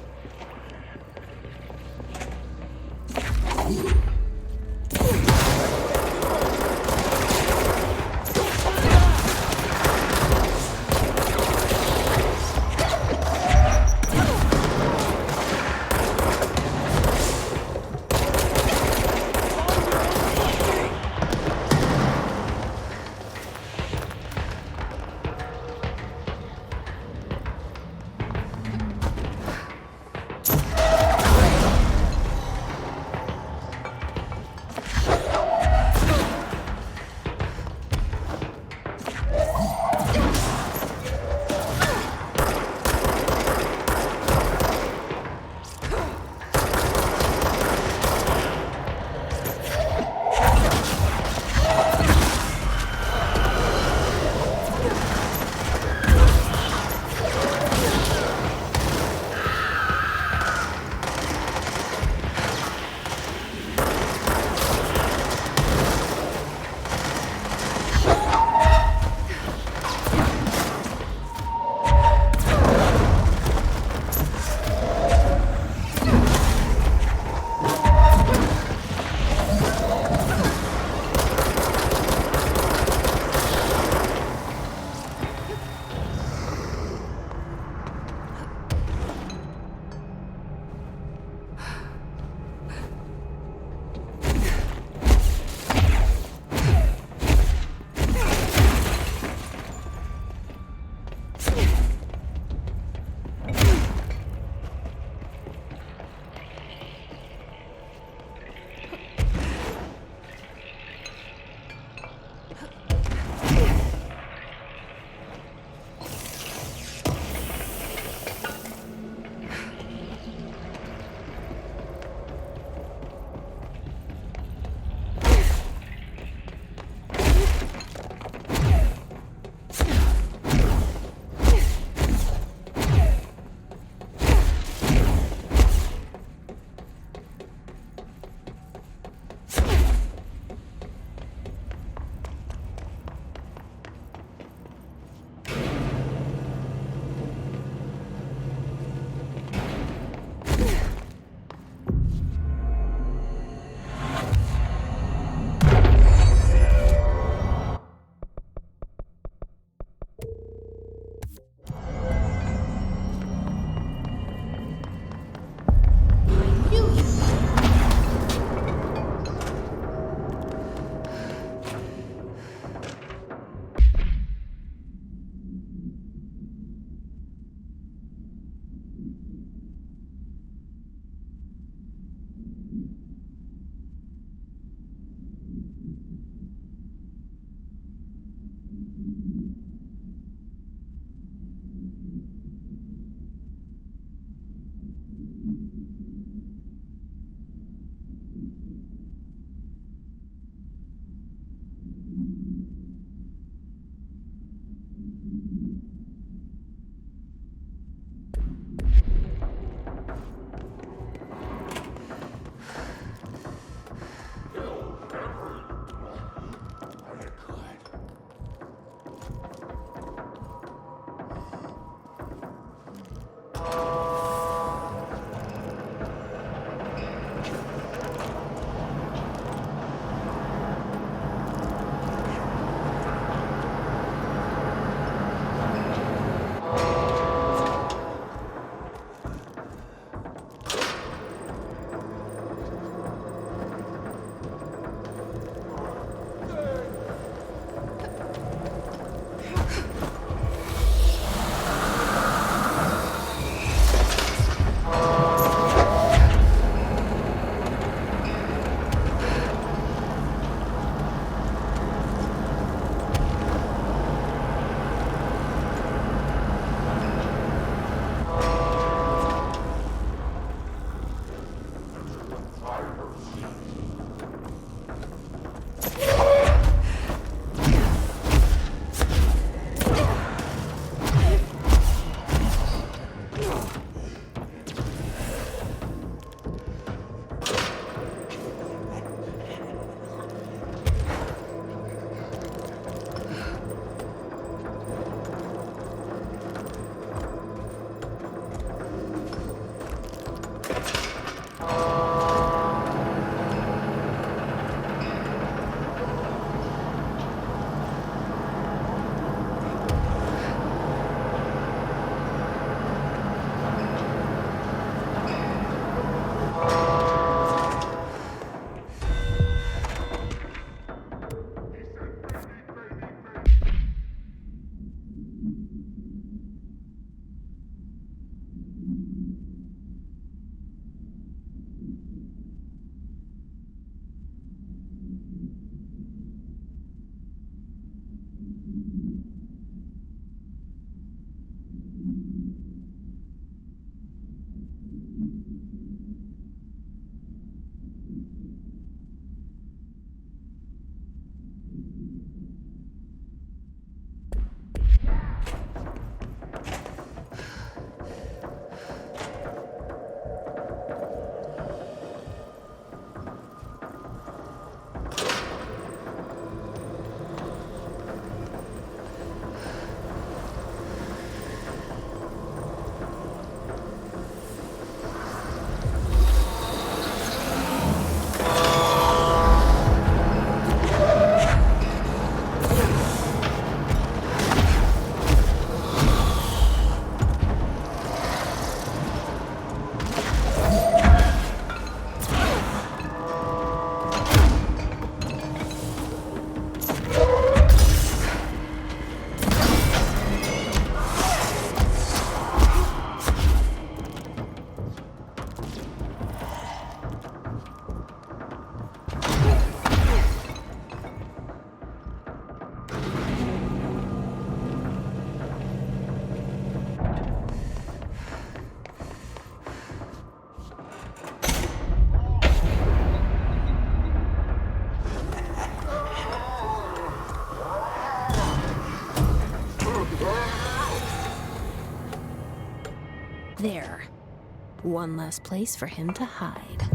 There. One less place for him to hide.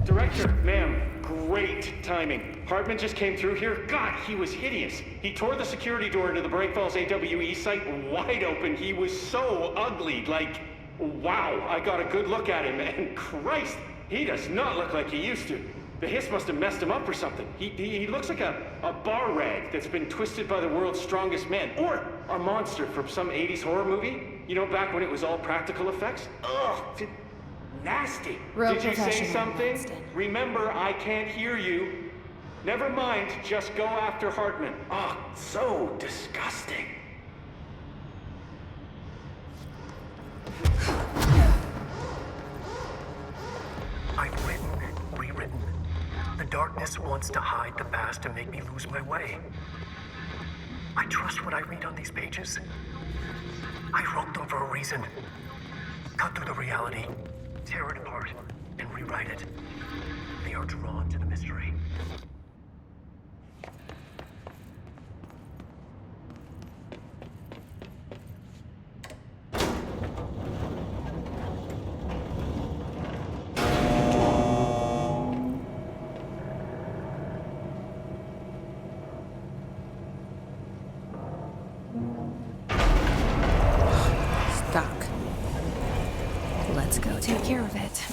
Director, ma'am, great timing. Hartman just came through here. God, he was hideous. He tore the security door into the Bright Falls AWE site wide open. He was so ugly, like, wow. I got a good look at him, and Christ, he does not look like he used to. The hiss must have messed him up or something. He looks like a bar rag that's been twisted by the world's strongest man. Or a monster from some 80s horror movie. You know, back when it was all practical effects? Ugh, nasty. Real Did you say professional, something? Winston. Remember, I can't hear you. Never mind, just go after Hartman. Oh, so disgusting. I've written, rewritten. The darkness wants to hide the past and make me lose my way. I trust what I read on these pages. I wrote them for a reason. Cut through the reality, tear it apart, and rewrite it. They are drawn to the mystery. Stuck. Let's go take care of it.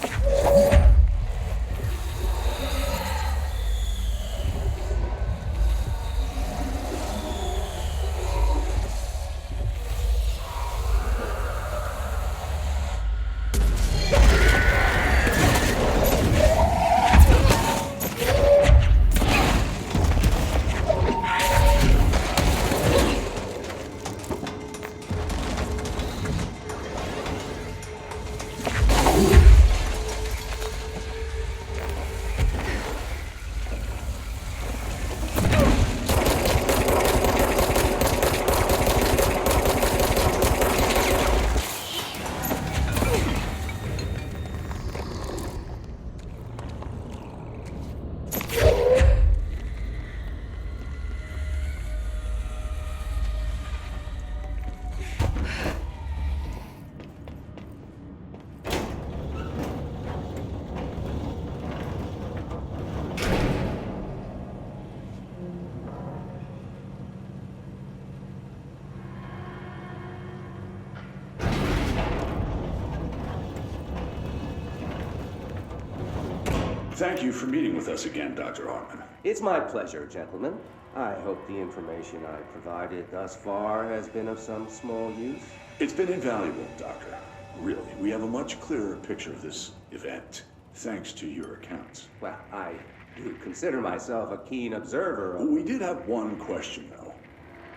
Thank you for meeting with us again, Dr. Hartman. It's my pleasure, gentlemen. I hope the information I provided thus far has been of some small use. It's been invaluable, Doctor. Really, we have a much clearer picture of this event, thanks to your accounts. Well, I do consider myself a keen observer of... We did have one question, though.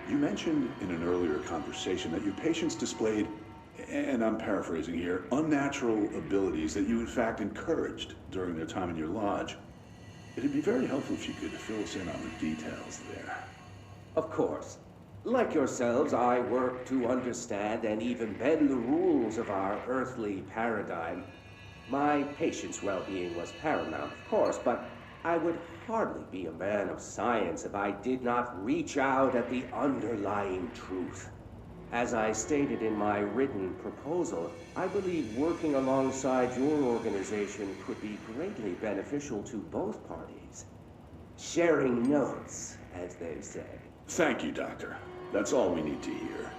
You mentioned in an earlier conversation that your patients displayed, and I'm paraphrasing here, unnatural abilities that you in fact encouraged during their time in your lodge. It'd be very helpful if you could fill us in on the details there. Of course. Like yourselves, I work to understand and even bend the rules of our earthly paradigm. My patient's well-being was paramount, of course, but I would hardly be a man of science if I did not reach out at the underlying truth. As I stated in my written proposal, I believe working alongside your organization could be greatly beneficial to both parties. Sharing notes, as they've said. Thank you, Doctor. That's all we need to hear.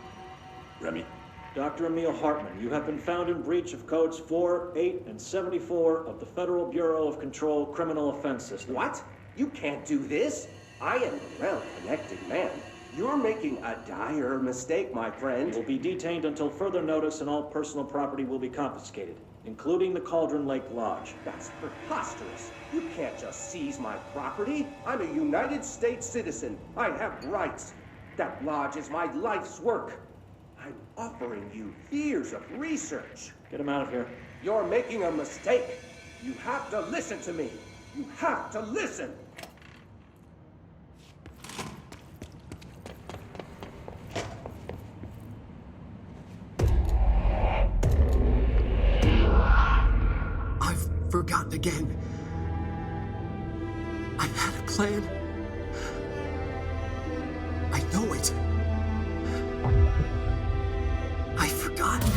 Remy? Dr. Emil Hartman, you have been found in breach of codes 4, 8, and 74 of the Federal Bureau of Control Criminal Offense System. What? You can't do this. I am a well-connected man. You're making a dire mistake, my friend. You will be detained until further notice, and all personal property will be confiscated, including the Cauldron Lake Lodge. That's preposterous. You can't just seize my property. I'm a United States citizen. I have rights. That lodge is my life's work. I'm offering you years of research. Get him out of here. You're making a mistake. You have to listen to me. You have to listen. I've forgotten again. I had a plan. I know it. I've forgotten.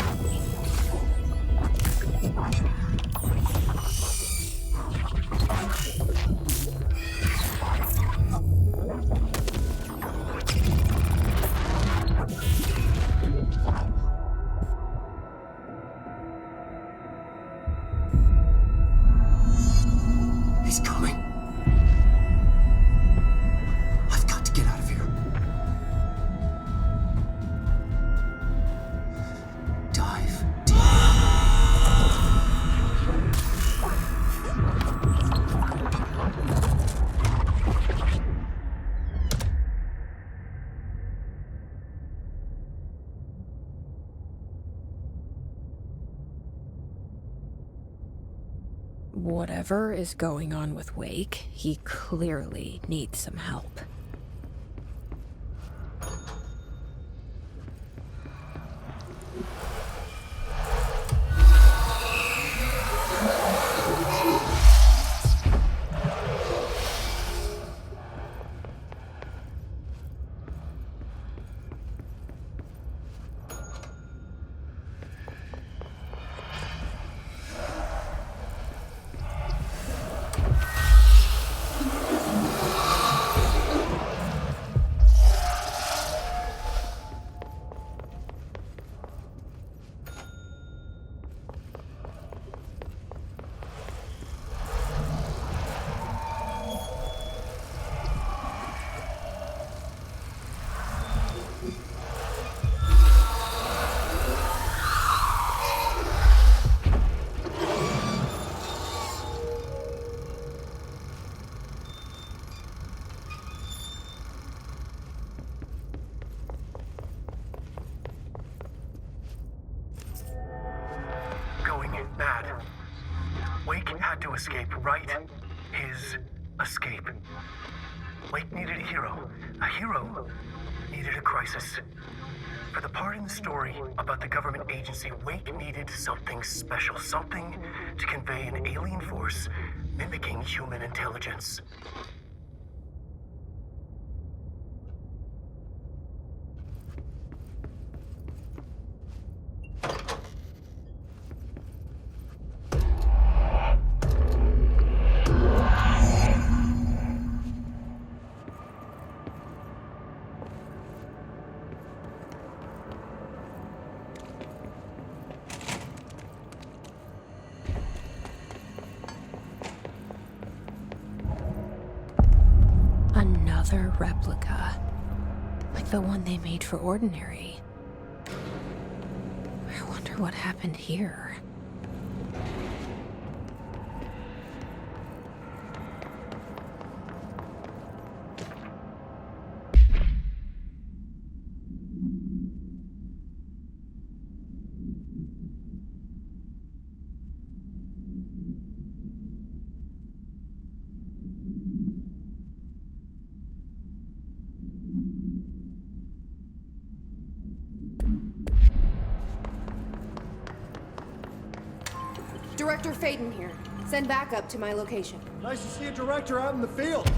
He's coming. I've got to get out of here. Dive deep. Whatever is going on with Wake, he clearly needs some help. Bad. Wake had to escape, right? His escape. Wake needed a hero. A hero needed a crisis. For the part in the story about the government agency, Wake needed something special. Something to convey an alien force mimicking human intelligence. Another replica, like the one they made for Ordinary. I wonder what happened here. Director Faden here. Send backup to my location. Nice to see a director out in the field.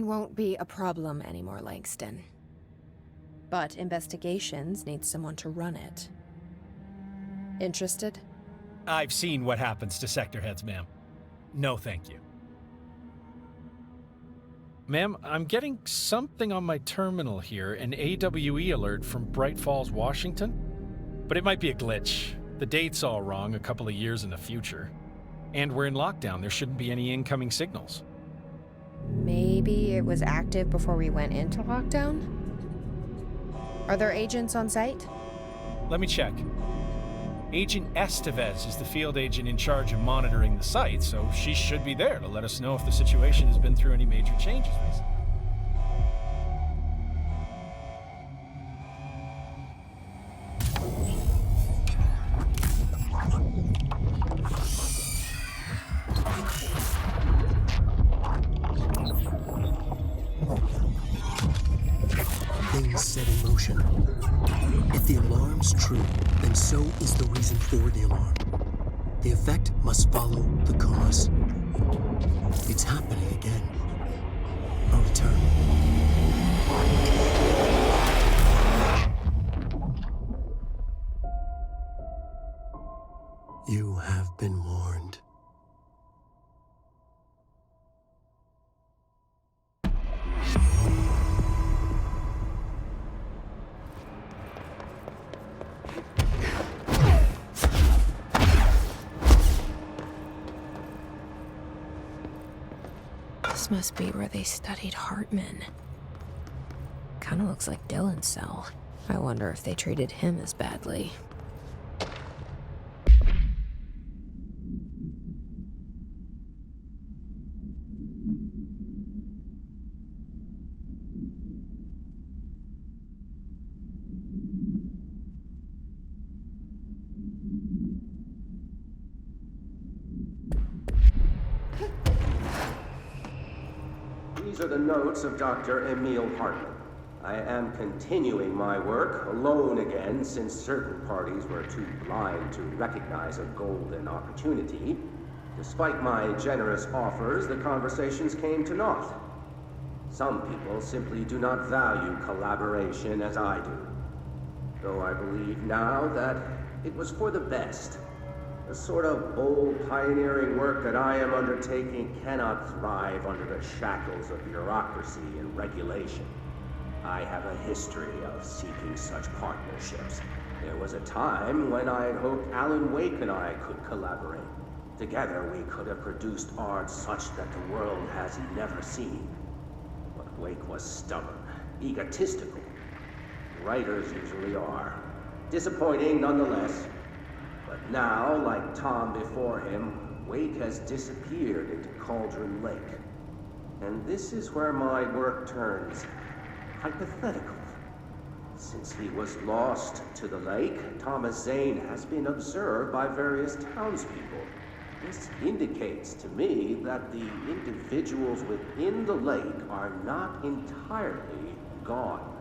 won't be a problem anymore, Langston. But investigations need someone to run it. Interested? I've seen what happens to sector heads, ma'am. No, thank you. Ma'am, I'm getting something on my terminal here, an AWE alert from Bright Falls, Washington. But it might be a glitch. The date's all wrong, a couple of years in the future. And we're in lockdown, there shouldn't be any incoming signals. Maybe it was active before we went into lockdown? Are there agents on site? Let me check. Agent Estevez is the field agent in charge of monitoring the site, so she should be there to let us know if the situation has been through any major changes recently. Things set in motion. If the alarm's true, then so is the reason for the alarm. The effect must follow the cause. It's happening again. A return. You have been warned. This must be where they studied Hartman. Kinda looks like Dylan's cell. I wonder if they treated him as badly. These are the notes of Dr. Emil Hartman. I am continuing my work alone again since certain parties were too blind to recognize a golden opportunity. Despite my generous offers, the conversations came to naught. Some people simply do not value collaboration as I do. Though I believe now that it was for the best. The sort of bold, pioneering work that I am undertaking cannot thrive under the shackles of bureaucracy and regulation. I have a history of seeking such partnerships. There was a time when I had hoped Alan Wake and I could collaborate. Together we could have produced art such that the world has never seen. But Wake was stubborn, egotistical. Writers usually are. Disappointing nonetheless. But now, like Tom before him, Wake has disappeared into Cauldron Lake. And this is where my work turns hypothetical. Since he was lost to the lake, Thomas Zane has been observed by various townspeople. This indicates to me that the individuals within the lake are not entirely gone.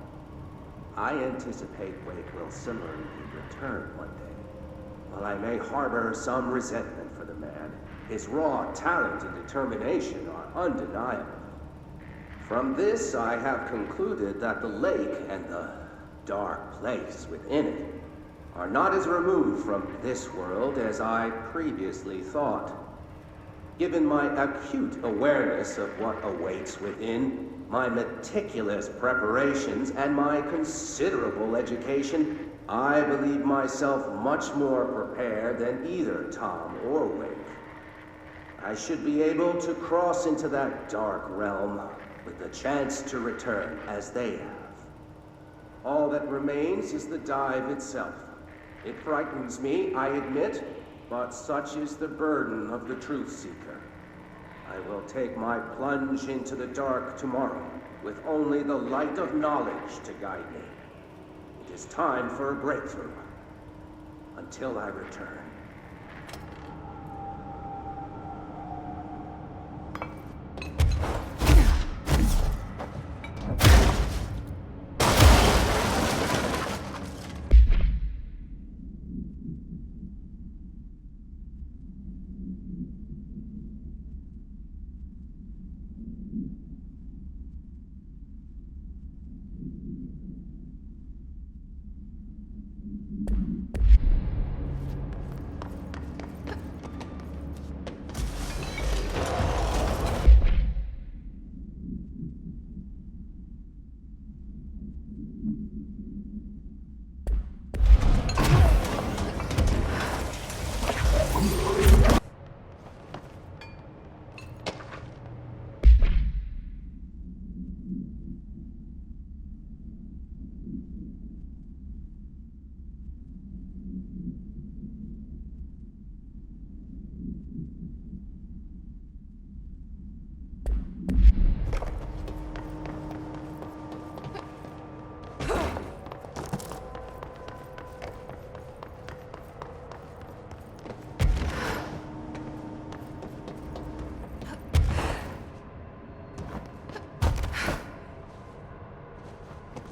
I anticipate Wake will similarly return one day. While I may harbor some resentment for the man, his raw talent and determination are undeniable. From this, I have concluded that the lake and the dark place within it are not as removed from this world as I previously thought. Given my acute awareness of what awaits within, my meticulous preparations, and my considerable education, I believe myself much more prepared than either Tom or Wake. I should be able to cross into that dark realm with the chance to return as they have. All that remains is the dive itself. It frightens me, I admit, but such is the burden of the truth seeker. I will take my plunge into the dark tomorrow with only the light of knowledge to guide me. It is time for a breakthrough. Until I return.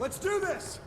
Let's do this!